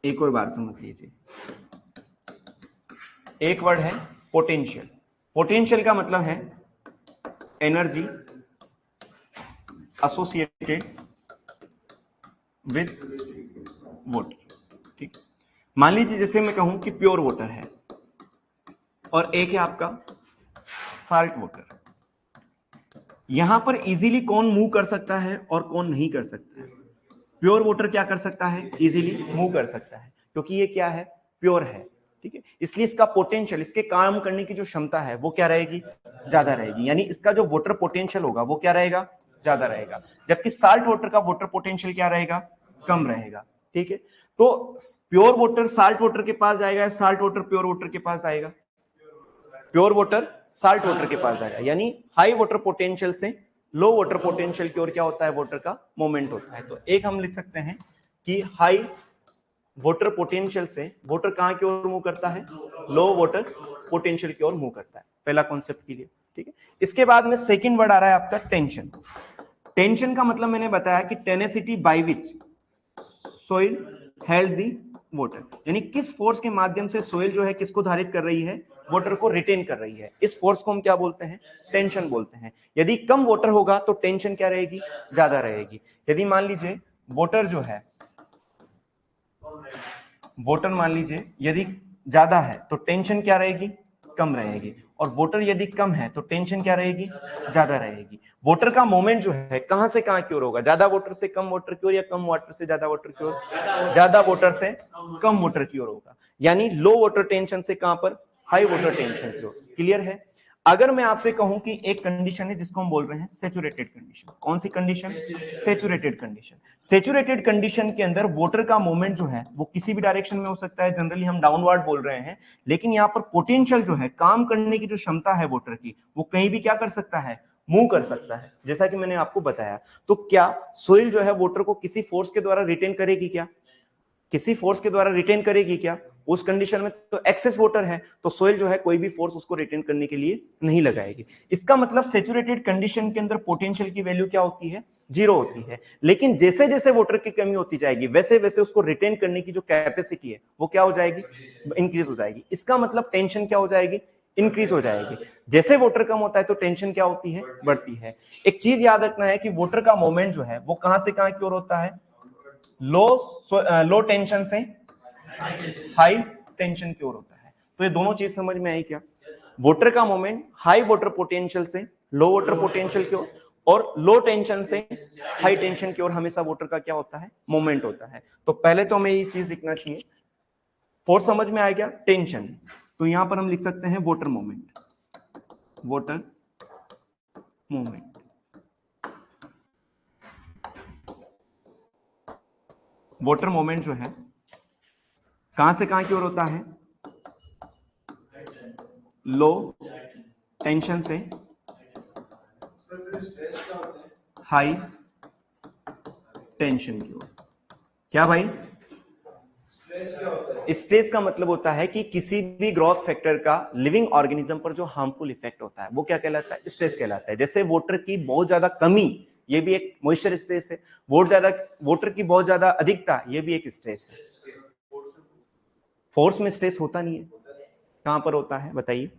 एक और बार समझ लीजिए। एक वर्ड है पोटेंशियल। पोटेंशियल का मतलब है एनर्जी एसोसिएटेड विद वाटर। ठीक, मान लीजिए जैसे मैं कहूं कि प्योर वाटर है और एक है आपका साल्ट वाटर। यहां पर इजीली कौन मूव कर सकता है और कौन नहीं कर सकता है? प्योर वाटर क्या कर सकता है? इजीली मूव कर सकता है, क्योंकि ये क्या है? प्योर है। ठीक है, इसलिए इसका पोटेंशियल, इसके काम करने की जो क्षमता है वो क्या रहेगी? ज्यादा रहेगी। यानी इसका जो वाटर पोटेंशियल होगा वो क्या रहेगा? ज्यादा रहेगा। जबकि साल्ट वाटर का वाटर पोटेंशियल क्या रहेगा? कम रहेगा। ठीक है, तो प्योर वाटर साल्ट वाटर के पास जाएगा या साल्ट वाटर प्योर वाटर के पास आएगा? प्योर वाटर साल्ट वाटर के पास जाएगा। यानी हाई वाटर पोटेंशियल से लो वाटर पोटेंशियल की ओर क्या होता है? वाटर का मूवमेंट होता है। तो एक हम लिख सकते हैं कि हाई वाटर पोटेंशियल से वाटर कहां की ओर मूव करता है? लो वाटर पोटेंशियल की ओर मूव करता है। पहला कॉन्सेप्ट के लिए। ठीक है, इसके बाद में सेकंड वर्ड आ रहा है आपका टेंशन। टेंशन का मतलब मैंने बताया कि tenacity bye which soil held the water, यानी किस फोर्स के माध्यम से सोइल जो है किसको धारित कर रही है? वाटर को रिटेन कर रही है। इस फोर्स को हम क्या बोलते हैं? टेंशन बोलते हैं। यदि कम वाटर होगा तो टेंशन क्या रहेगी? ज्यादा रहेगी। यदि मान लीजिए वाटर जो है, वाटर मान लीजिए यदि ज्यादा है तो टेंशन क्या रहेगी? कम रहेगी। और वाटर यदि कम है तो टेंशन क्या रहेगी? ज्यादा रहेगी। वाटर का मोमेंट जो है कहां से कहां की ओर होगा? ज्यादा वाटर से कम वाटर की ओर या कम वाटर से ज्यादा वाटर की ओर? ज्यादा वाटर से कम वाटर की ओर होगा। यानी लो वाटर टेंशन से कहां पर? हाई वाटर टेंशन की ओर। क्लियर है? अगर मैं आपसे कहूं कि एक कंडीशन है जिसको हम बोल रहे हैं सैचुरेटेड कंडीशन। कौन सी condition? Saturated condition. Saturated condition के अंदर वाटर का मूवमेंट जो है वो किसी भी डायरेक्शन में हो सकता है। जनरली हम डाउनवर्ड बोल रहे हैं, लेकिन यहां पर पोटेंशियल जो है, काम करने की जो क्षमता है वाटर की, वो कहीं भी क्या कर सकता है? मूव कर सकता है, जैसा कि मैंने आपको बताया। तो क्या सोइल जो है वाटर को किसी फोर्स के द्वारा रिटेन करेगी क्या? किसी फोर्स के द्वारा रिटेन करेगी क्या? उस कंडीशन में तो एक्सेस वाटर है, तो सोइल जो है कोई भी फोर्स उसको रिटेन करने के लिए नहीं लगाएगी। इसका मतलब सैचुरेटेड कंडीशन के अंदर पोटेंशियल की वैल्यू क्या होती है? 0 होती है। लेकिन जैसे जैसे वाटर की कमी होती जाएगी वैसे वैसे उसको रिटेन करने की जो कैपेसिटी है वो क्या हो जाएगी? इंक्रीज हो जाएगी। इसका मतलब टेंशन क्या हो जाएगी? इंक्रीज हो जाएगी। जैसे वाटर कम होता है तो टेंशन क्या होती है? बढ़ती है। एक चीज याद रखना है कि वाटर का मूवमेंट जो है वो कहां से कहां की ओर होता है? लो टेंशन से हाई टेंशन की ओर होता है। तो ये दोनों चीज समझ में आई क्या? वाटर का मोमेंट हाई वाटर पोटेंशियल से लो वाटर पोटेंशियल की ओर, और लो टेंशन से हाई टेंशन की ओर हमेशा वाटर का क्या होता है? मोमेंट होता है। तो पहले तो हमें ये चीज लिखना चाहिए। फोर्स समझ में आ गया? टेंशन। तो यहां पर हम लिख सकते हैं water moment. Water moment. Water moment जो है कहां से कहां की ओर होता है? लो टेंशन से हाई टेंशन की ओर। क्या भाई? स्ट्रेस का मतलब होता है कि किसी भी ग्रोथ फैक्टर का लिविंग ऑर्गेनिज्म पर जो हार्मफुल इफेक्ट होता है वो क्या कहलाता है? स्ट्रेस कहलाता है। जैसे वाटर की बहुत ज्यादा कमी, ये भी एक मॉइस्चर स्ट्रेस है। वाटर की बहुत ज्यादा अधिकता, ये भी एक स्ट्रेस है। फोर्स में स्ट्रेस होता नहीं है। कहां पर होता है बताइए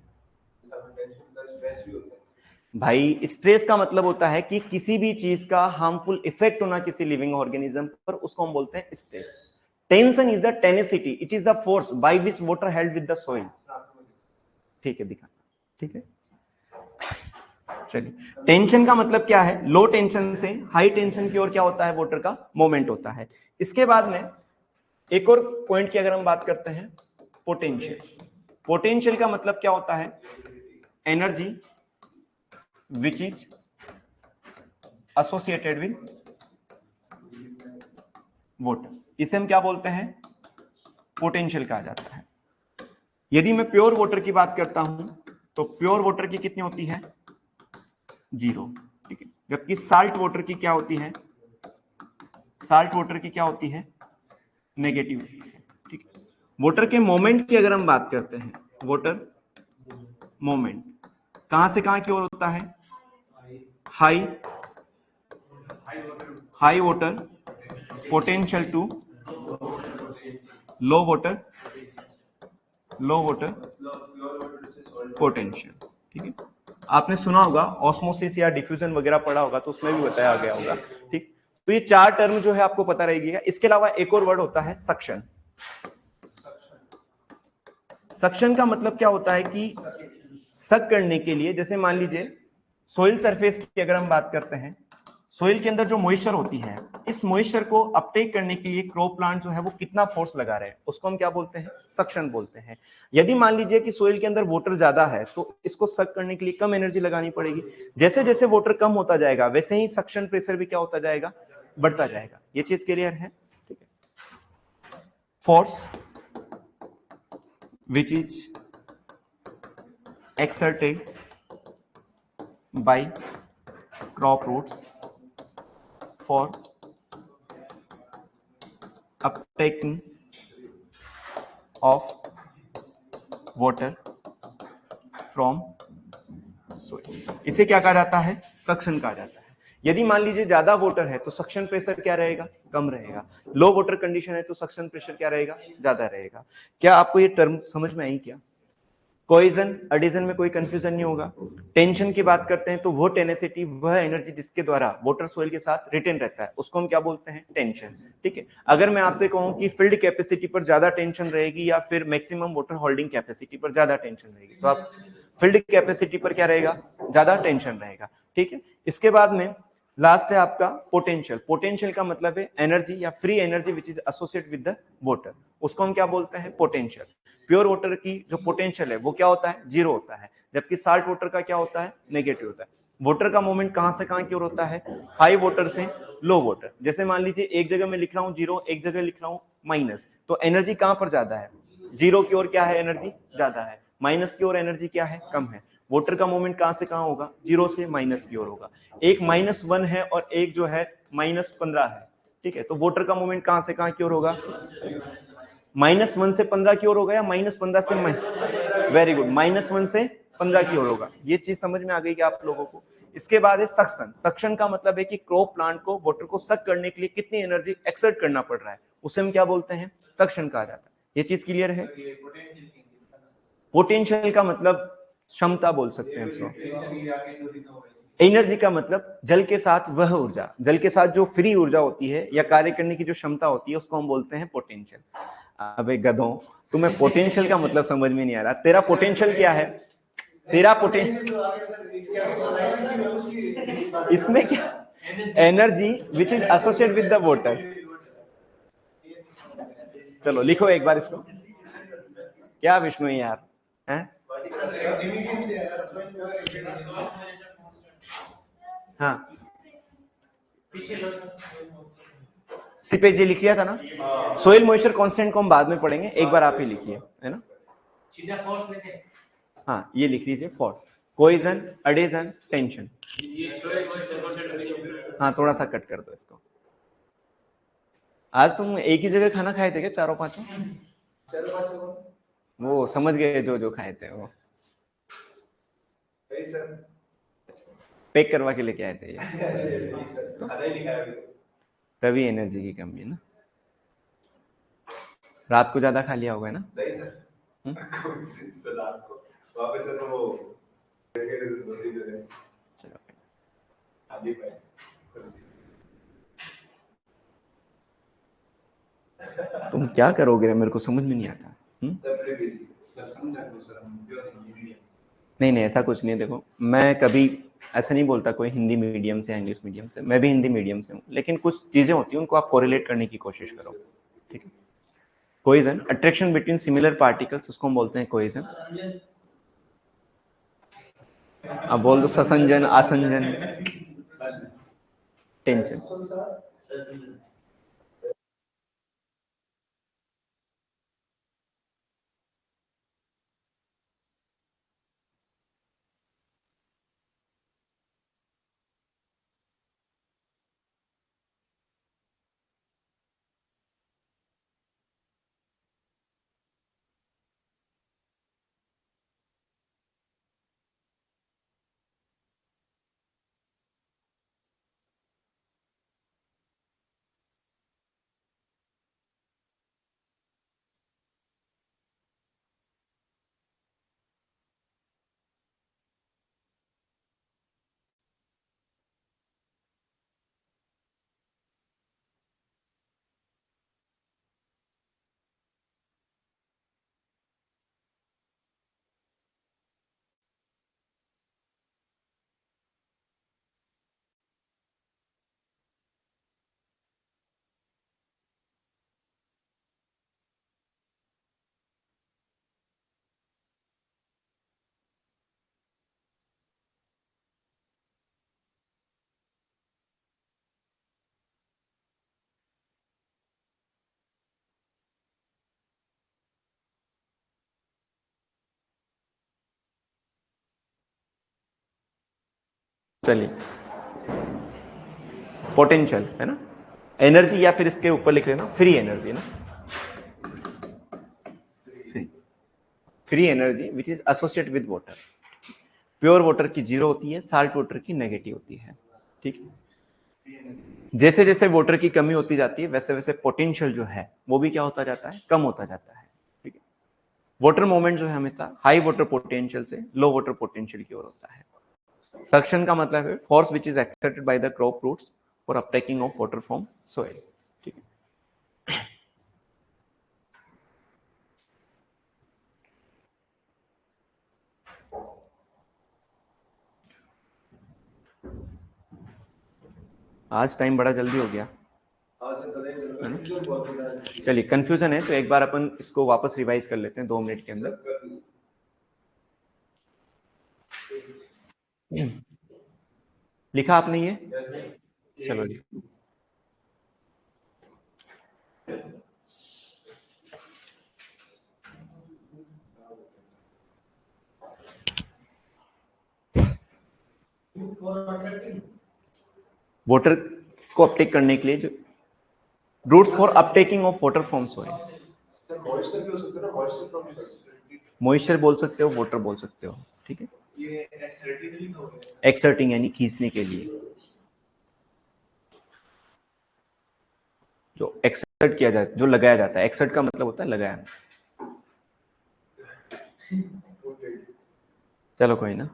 भाई? स्ट्रेस का मतलब होता है कि किसी भी चीज का हार्मफुल इफेक्ट होना किसी लिविंग ऑर्गेनिज्म पर, उसको हम बोलते हैं stress. Tension is the tenacity, it is the force by which water held with the soil. ठीक है, दिखाना। ठीक है, चलिए। टेंशन का मतलब क्या है? लो टेंशन से हाई टेंशन की ओर क्या होता है? वाटर का मोमेंट होता है। इसके बाद में एक और पॉइंट की अगर हम बात करते हैं, पोटेंशियल। पोटेंशियल का मतलब क्या होता है? Energy which is associated with water. इसे हम क्या बोलते हैं? पोटेंशियल कहा जाता है। यदि मैं प्योर वाटर की बात करता हूं तो प्योर वाटर की कितनी होती है, 0, ठीक है। जबकि साल्ट वाटर की क्या होती है, साल्ट वाटर की क्या होती है, नेगेटिव, ठीक है। वाटर के मोमेंट की अगर हम बात करते हैं, वाटर मोमेंट कहां से कहां की ओर होता है, high water potential to low water potential, ठीक है। आपने सुना होगा ऑस्मोसिस या डिफ्यूजन वगैरह पढ़ा होगा तो उसमें भी बताया गया होगा, ठीक। तो ये 4 टर्म जो है आपको पता रहेगी। इसके अलावा एक और वर्ड होता है सक्शन। सक्शन का मतलब क्या होता है कि सक करने के लिए, जैसे मान लीजिए सोइल सरफेस की अगर हम बात करते हैं, सोइल के अंदर जो मॉइस्चर होती है, इस मॉइस्चर को अपटेक करने के लिए क्रॉप प्लांट जो है वो कितना फोर्स लगा रहे हैं, उसको हम क्या बोलते हैं, सक्शन बोलते हैं। यदि मान लीजिए कि सोइल के अंदर वाटर ज्यादा है तो इसको सक करने के लिए कम एनर्जी लगानी पड़ेगी। जैसे जैसे वाटर कम होता जाएगा वैसे ही सक्शन प्रेशर भी क्या होता जाएगा, बढ़ता जाएगा। ये चीज क्लियर है, ठीक है। Force which is exerted by crop roots for uptaking of water from soil, इसे क्या कहा जाता है, सक्शन कहा जाता है। यदि मान लीजिए ज्यादा वाटर है तो सक्शन प्रेशर क्या रहेगा, कम रहेगा। लो वाटर कंडीशन है तो सक्शन प्रेशर क्या रहेगा, ज्यादा रहेगा। क्या आपको ये टर्म समझ में आई क्या? कोइजन एडिशन में कोई कंफ्यूजन नहीं होगा। टेंशन की बात करते हैं तो वो टेनेसिटी, वह एनर्जी जिसके द्वारा वाटर सॉइल के साथ रिटेन रहता है, उसको हम क्या बोलते हैं, टेंशन, ठीक है। अगर मैं आपसे कहूं कि फील्ड कैपेसिटी पर ज्यादा टेंशन रहेगी या फिर मैक्सिमम वाटर होल्डिंग कैपेसिटी पर ज्यादा टेंशन रहेगी, तो आप फील्ड कैपेसिटी पर क्या रहेगा, ज्यादा टेंशन रहेगा, ठीक है। इसके बाद में लास्ट है आपका पोटेंशियल। पोटेंशियल का मतलब है एनर्जी या free energy which is associated with the water, उसको हम क्या बोलते हैं, पोटेंशियल। प्योर वाटर की जो पोटेंशियल है वो क्या होता है, 0 होता है। जबकि साल्ट वाटर का क्या होता है, नेगेटिव होता है। वाटर का मूवमेंट कहां से कहां की ओर होता है, हाई वाटर से लो वाटर। जैसे मान लीजिए एक जगह मैं लिख रहा हूं 0, एक जगह लिख रहा हूं माइनस, तो एनर्जी कहां पर ज्यादा है, 0 की ओर क्या है, एनर्जी ज्यादा है। माइनस की ओर एनर्जी क्या है, कम है। वाटर का मूवमेंट कहां से कहां होगा, 0 से माइनस की ओर होगा। एक -1 है और एक जो है -15 है, ठीक है। तो वाटर का मूवमेंट कहां से कहां की ओर होगा, -1 से 15 की ओर होगा या -15 से, वेरी गुड, -1 से 15 की ओर होगा। ये चीज समझ में आ गई कि आप लोगों को। इसके बाद है सक्शन। सक्शन का मतलब है कि क्रॉप प्लांट को वाटर को सक करने के लिए कितनी एनर्जी एक्सर्ट करना पड़ रहा है, उसे हम क्या बोलते हैं, सक्शन कहा जाता है। ये चीज क्लियर है। पोटेंशियल का मतलब क्षमता बोल सकते हैं इसको। एनर्जी का मतलब जल के साथ वह ऊर्जा, जल के साथ जो फ्री ऊर्जा होती है या कार्य करने की जो क्षमता होती है, उसको हम बोलते हैं पोटेंशियल। अबे गधों, तुम्हें पोटेंशियल का मतलब समझ में नहीं आ रहा। तेरा पोटेंशियल क्या है, तेरा पोटेंशियल इसमें क्या, energy which is associated with the water. चलो लिखो एक बार इसको। क्या विष्णु यार हैं? हाँ सीपेज लिख लिया था ना। सोइल मॉइस्चर कांस्टेंट को हम बाद में पढ़ेंगे, एक बार आप ही लिखिए, है ना। सीधा फोर्स लिखे, हाँ ये लिख लीजिए, फोर्स, कोइजन, एडिशन, टेंशन। ये सोइल मॉइस्चर कांस्टेंट। हाँ थोड़ा सा कट कर दो इसको। आज तुम एक ही जगह खाना खाए थे क्या, चारों पांचों? वो समझ गए जो जो खाए थे वो पैक करवा के लेके आए थे ये। तो तभी एनर्जी की कमी है ना। रात को ज्यादा खा लिया होगा ना। नहीं सर, रात को वापस से तो वो चलो तुम क्या करोगे मेरे को समझ में नहीं आता। नहीं नहीं ऐसा कुछ नहीं। देखो मैं कभी ऐसा नहीं बोलता कोई हिंदी मीडियम से इंग्लिश मीडियम से, मैं भी हिंदी मीडियम से हूँ, लेकिन कुछ चीजें होती हैं उनको आप कोरिलेट करने की कोशिश करो, ठीक है। Cohesion, attraction between similar particles, उसको हम बोलते हैं कोहेजन। अब बोल दो ससंजन, आसंजन, टेंशन। चलिए, पोटेंशियल है ना, एनर्जी, या फिर इसके ऊपर लिख लेना फ्री एनर्जी ना, free energy which is associate with water. Pure water की 0 होती है, साल्ट वाटर की नेगेटिव होती है, ठीक है। जैसे जैसे वाटर की कमी होती जाती है वैसे वैसे पोटेंशियल जो है वो भी क्या होता जाता है, कम होता जाता है, ठीक है। वाटर मूवमेंट जो है हमेशा हाई वाटर पोटेंशियल से लो वाटर पोटेंशियल की ओर होता है। सक्शन का मतलब है force which is exerted by the crop roots for uptaking of water from soil, ठीक है। आज टाइम बड़ा जल्दी हो गया, चलिए कंफ्यूजन है तो एक बार अपन इसको वापस रिवाइज कर लेते हैं 2 मिनट के अंदर। लिखा आपने ये? चलो लिखो। वाटर को अपटेक करने के लिए जो roots for uptaking of water from soil, moisture बोल सकते हो, वाटर बोल सकते हो, ठीक है। एक्सर्टिंग यानी खींचने के लिए, जो एक्सर्ट किया जाता है, जो लगाया जाता है। एक्सर्ट का मतलब होता है लगाया। चलो कोई ना।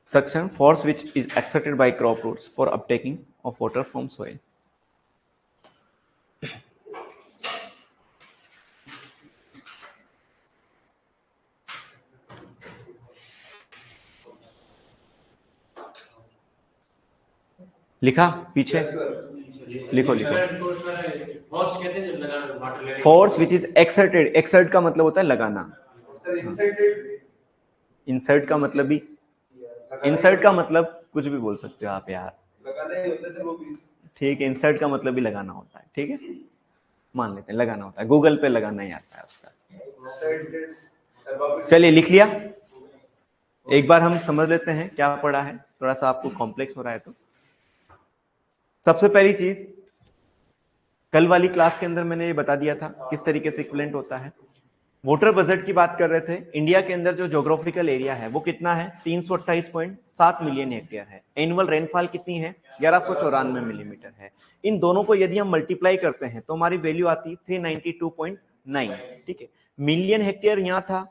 Suction, force which is exerted by crop roots for uptaking of water from soil. लिखा पीछे? लिखो लिखो। Force which is exerted, exert का मतलब होता है लगाना। इंसर्ट का मतलब भी, इंसर्ट का मतलब कुछ भी बोल सकते हो आप यार, ठीक है। इंसर्ट का मतलब भी लगाना होता है, ठीक है, मान लेते हैं लगाना होता है, गूगल पे लगाना ही आता है उसका। चलिए लिख लिया। एक बार हम समझ लेते हैं क्या पढ़ा है, थोड़ा सा आपको कॉम्प्लेक्स हो रहा है तो। सबसे पहली चीज, कल वाली क्लास के अंदर मैंने ये बता दिया था किस तरीके से इक्विवेलेंट होता है। वाटर बजट की बात कर रहे थे। इंडिया के अंदर जो ज्योग्राफिकल एरिया है वो कितना है, 328.7 मिलियन हेक्टेयर है। एनुअल रेनफॉल कितनी है, 1194 मिलीमीटर है। इन दोनों को यदि हम मल्टीप्लाई करते हैं तो हमारी वैल्यू आती है 392.9, ठीक है। मिलियन हेक्टेयर यहाँ था,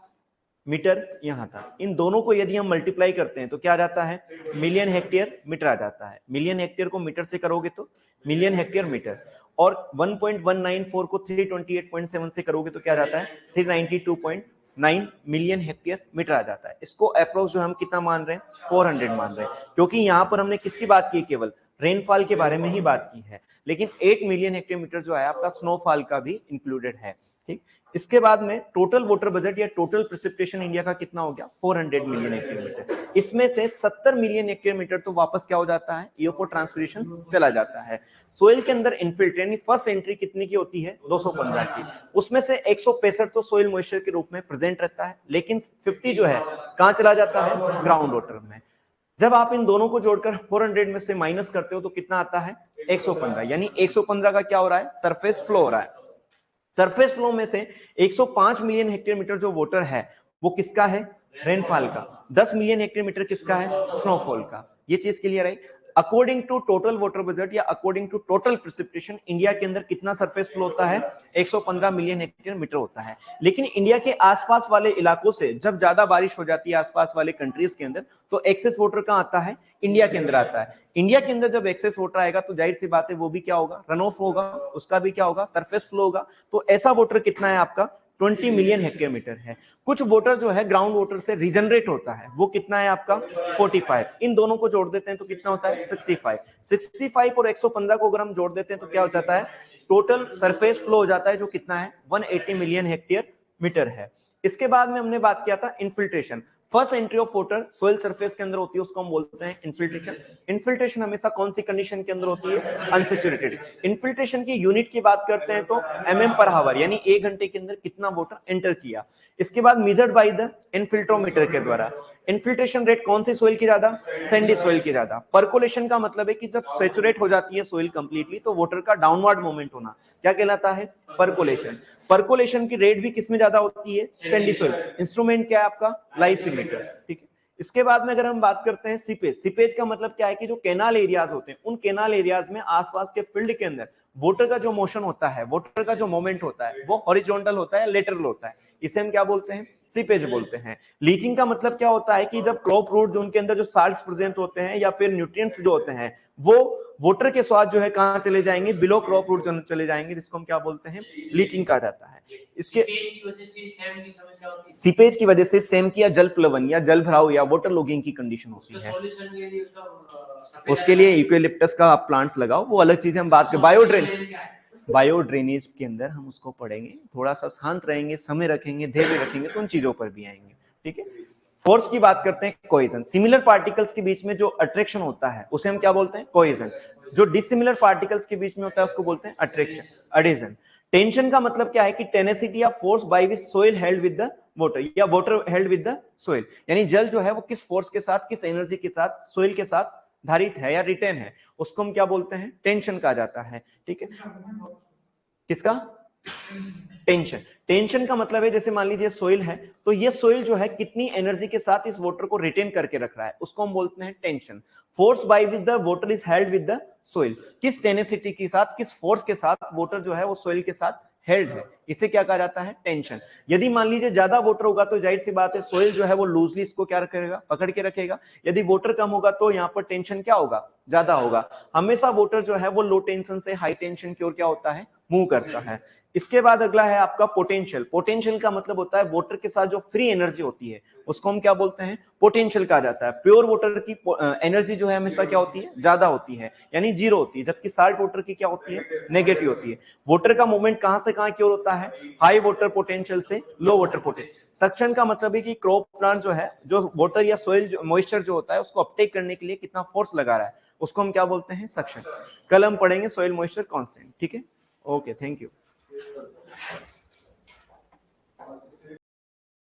मीटर यहाँ था। इन दोनों को यदि हम मल्टीप्लाई करते हैं तो क्या आ जाता है, मिलियन हेक्टेयर मीटर आ जाता है। मिलियन हेक्टेयर को मीटर से करोगे तो मिलियन हेक्टेयर मीटर, और 1.194 को 328.7 से करोगे तो क्या जाता है, 392.9 मिलियन हेक्टेयर मीटर आ जाता है। इसको अप्रोक्स जो हम कितना मान रहे हैं, 400 मान रहे हैं, क्योंकि यहाँ पर हमने किसकी बात की, केवल रेनफॉल के बारे में ही बात की है। लेकिन 8 मिलियन हेक्टेयर मीटर जो है आपका स्नोफॉल का भी इंक्लूडेड है, ठीक। इसके बाद में टोटल वाटर बजट या टोटल प्रेसिपिटेशन इंडिया का कितना हो गया, 400 मिलियन हेक्टेयर मीटर। इसमें से 70 मिलियन हेक्टेयर मीटर तो वापस क्या हो जाता है, ईओ ट्रांसपिरेशन चला जाता है। सोइल के अंदर इनफिल्ट यानी फर्स्ट एंट्री कितनी की होती है, 215 की। उसमें से 165 तो सोइल मॉइस्चर के रूप में प्रेजेंट रहता है, लेकिन 50 जो है कहां चला जाता है, ग्राउंड वाटर में। जब आप इन दोनों को जोड़कर 400 में से माइनस करते हो तो कितना आता है, 115। यानी 115 का क्या हो रहा है, सरफेस फ्लो हो रहा है। सरफेस फ्लो में से 105 मिलियन हेक्टेयर मीटर जो वाटर है वो किसका है, रेनफॉल का। 10 मिलियन हेक्टेयर मीटर किसका है, स्नोफॉल का। ये चीज क्लियर है। According to total water budget या according to total precipitation India के अंदर कितना सरफेस फ्लो होता है, 115 मिलियन हेक्टेयर मीटर होता है। लेकिन इंडिया के आसपास वाले इलाकों से जब ज्यादा बारिश हो जाती है आसपास वाले कंट्रीज के अंदर, तो एक्सेस वाटर कहां आता है, इंडिया के अंदर आता है। इंडिया के अंदर जब एक्सेस वाटर आएगा तो जाहिर सी बात है वो भी क्या होगा, रन ऑफ होगा, उसका भी क्या होगा, सरफेस फ्लो होगा। तो ऐसा वाटर कितना है आपका, 20 मिलियन हेक्टेयर मीटर है। कुछ वाटर जो है ग्राउंड वाटर से रिजनरेट होता है, वो कितना है आपका, 45। इन दोनों को जोड़ देते हैं तो कितना होता है, 65। 65 और 115 को अगर हम जोड़ देते हैं तो क्या हो जाता है, टोटल सरफेस फ्लो हो जाता है जो कितना है, 180 मिलियन हेक्टेयर मीटर है। इसके बाद में हमने बात किया था infiltration. First entry of water soil surface के अंदर होती है, उसको हम बोलते हैं इन्फिल्ट्रेशन। इन्फिल्ट्रेशन हमेशा कौन सी कंडीशन के अंदर होती है? अनसैचुरेटेड। इन्फिल्ट्रेशन की यूनिट की बात करते हैं तो mm पर हावर, यानी 1 घंटे के अंदर कितना वाटर एंटर किया। इसके बाद मेजर्ड बाय द इनफिल्ट्रोमीटर के द्वारा। इन्फिल्ट्रेशन रेट कौन सी सोइल की ज्यादा? सैंडी सोइल की ज्यादा। परकोलेशन का मतलब है कि जब सैचुरेट हो जाती है सोइल कंप्लीटली तो वाटर का डाउनवर्ड मूवमेंट होना क्या कहलाता है? परकोलेशन। परकोलेशन की रेट भी किसमें ज्यादा होती है? Sandy soil. इंस्ट्रूमेंट क्या है आपका? लाइसिमीटर। ठीक है। इसके बाद में अगर हम बात करते हैं सीपेज। सीपेज का मतलब क्या है कि जो कैनाल एरियाज होते हैं उन कैनाल एरियाज में आसपास के फील्ड के अंदर वाटर का जो मोशन होता है, वाटर का जो मूवमेंट होता है वो हॉरिजॉन्टल होता है या लेटरल होता है, इसे हम क्या बोलते हैं? सीपेज बोलते हैं। लीचिंग का मतलब क्या होता है कि जब क्रॉप रूट जोन के अंदर जो साल्ट्स प्रेजेंट होते हैं या फिर न्यूट्रिएंट्स जो होते हैं वो वाटर के साथ जो है कहां चले जाएंगे? बिलो क्रॉप रूट जोन चले जाएंगे, जिसको हम क्या बोलते हैं? लीचिंग कहा जाता है। इसके सीपेज की वजह से सेम की या जल प्लवन या जल भराव या वाटर लॉगिंग की कंडीशन होती है। उसके लिए यूकेलिप्टस का आप प्लांट्स लगाओ, वो अलग चीज है, हम बात करें। बायो ड्रेनेज के अंदर हम उसको पढ़ेंगे, थोड़ा सा शांत रहेंगे, समय रखेंगे, धैर्य रखेंगे तो उन चीजों पर भी आएंगे। ठीक है। फोर्स की बात करते हैं, कोहेजन। सिमिलर पार्टिकल्स के बीच में जो अट्रैक्शन होता है उसे हम क्या बोलते हैं? कोहेजन। जो डिसिमिलर पार्टिकल्स के बीच में होता है उसको बोलते हैं अट्रैक्शन, एडिशन। टेंशन का मतलब क्या है कि टेनेसिटी या force by which soil held with the water या water held with the soil, यानी जल जो है वो किस फोर्स के साथ, किस एनर्जी के साथ सोइल के साथ धारित है या रिटेन है, उसको हम क्या बोलते हैं? टेंशन कहा जाता है। ठीक है। किसका? टेंशन। टेंशन का मतलब है जैसे मान लीजिए सोइल है तो ये सोइल जो है कितनी एनर्जी के साथ इस वाटर को रिटेन करके रख रहा है, उसको हम बोलते हैं tension. Force by which the water is held with the soil, किस टेनेसिटी के साथ, किस फोर्स के साथ वाटर जो है वो सोइल के साथ हेल्ड है, इसे क्या कहा जाता है? टेंशन। यदि मान लीजिए ज्यादा वाटर होगा तो जाहिर सी बात है सोइल जो है वो लूजली इसको क्या रखेगा? पकड़ के रखेगा। यदि वाटर कम होगा तो यहाँ पर टेंशन क्या होगा? ज्यादा होगा। हमेशा वाटर जो है वो लो टेंशन से हाई टेंशन की ओर क्या होता है? मूव करता है। इसके बाद अगला है आपका पोटेंशियल। पोटेंशियल का मतलब होता है वाटर के साथ जो फ्री एनर्जी होती है उसको हम क्या बोलते हैं? पोटेंशियल कहा जाता है। प्योर वाटर की एनर्जी जो है हमेशा क्या होती है? ज्यादा होती है, यानी जीरो होती है, जबकि साल्ट वाटर की क्या होती है? नेगेटिव होती है। वाटर का मूवमेंट कहां से कहां की ओर होता है? हाई वाटर पोटेंशियल से लो वाटर पोटेंशियल। सक्शन का मतलब है कि क्रॉप प्लांट जो है जो वाटर या सोइल मॉइस्चर जो होता है उसको अपटेक करने के लिए कितना फोर्स लगा रहा है, उसको हम क्या बोलते हैं? सक्शन। कल हम पढ़ेंगे सोइल मॉइस्चर कांस्टेंट। ठीक है। Okay, thank you.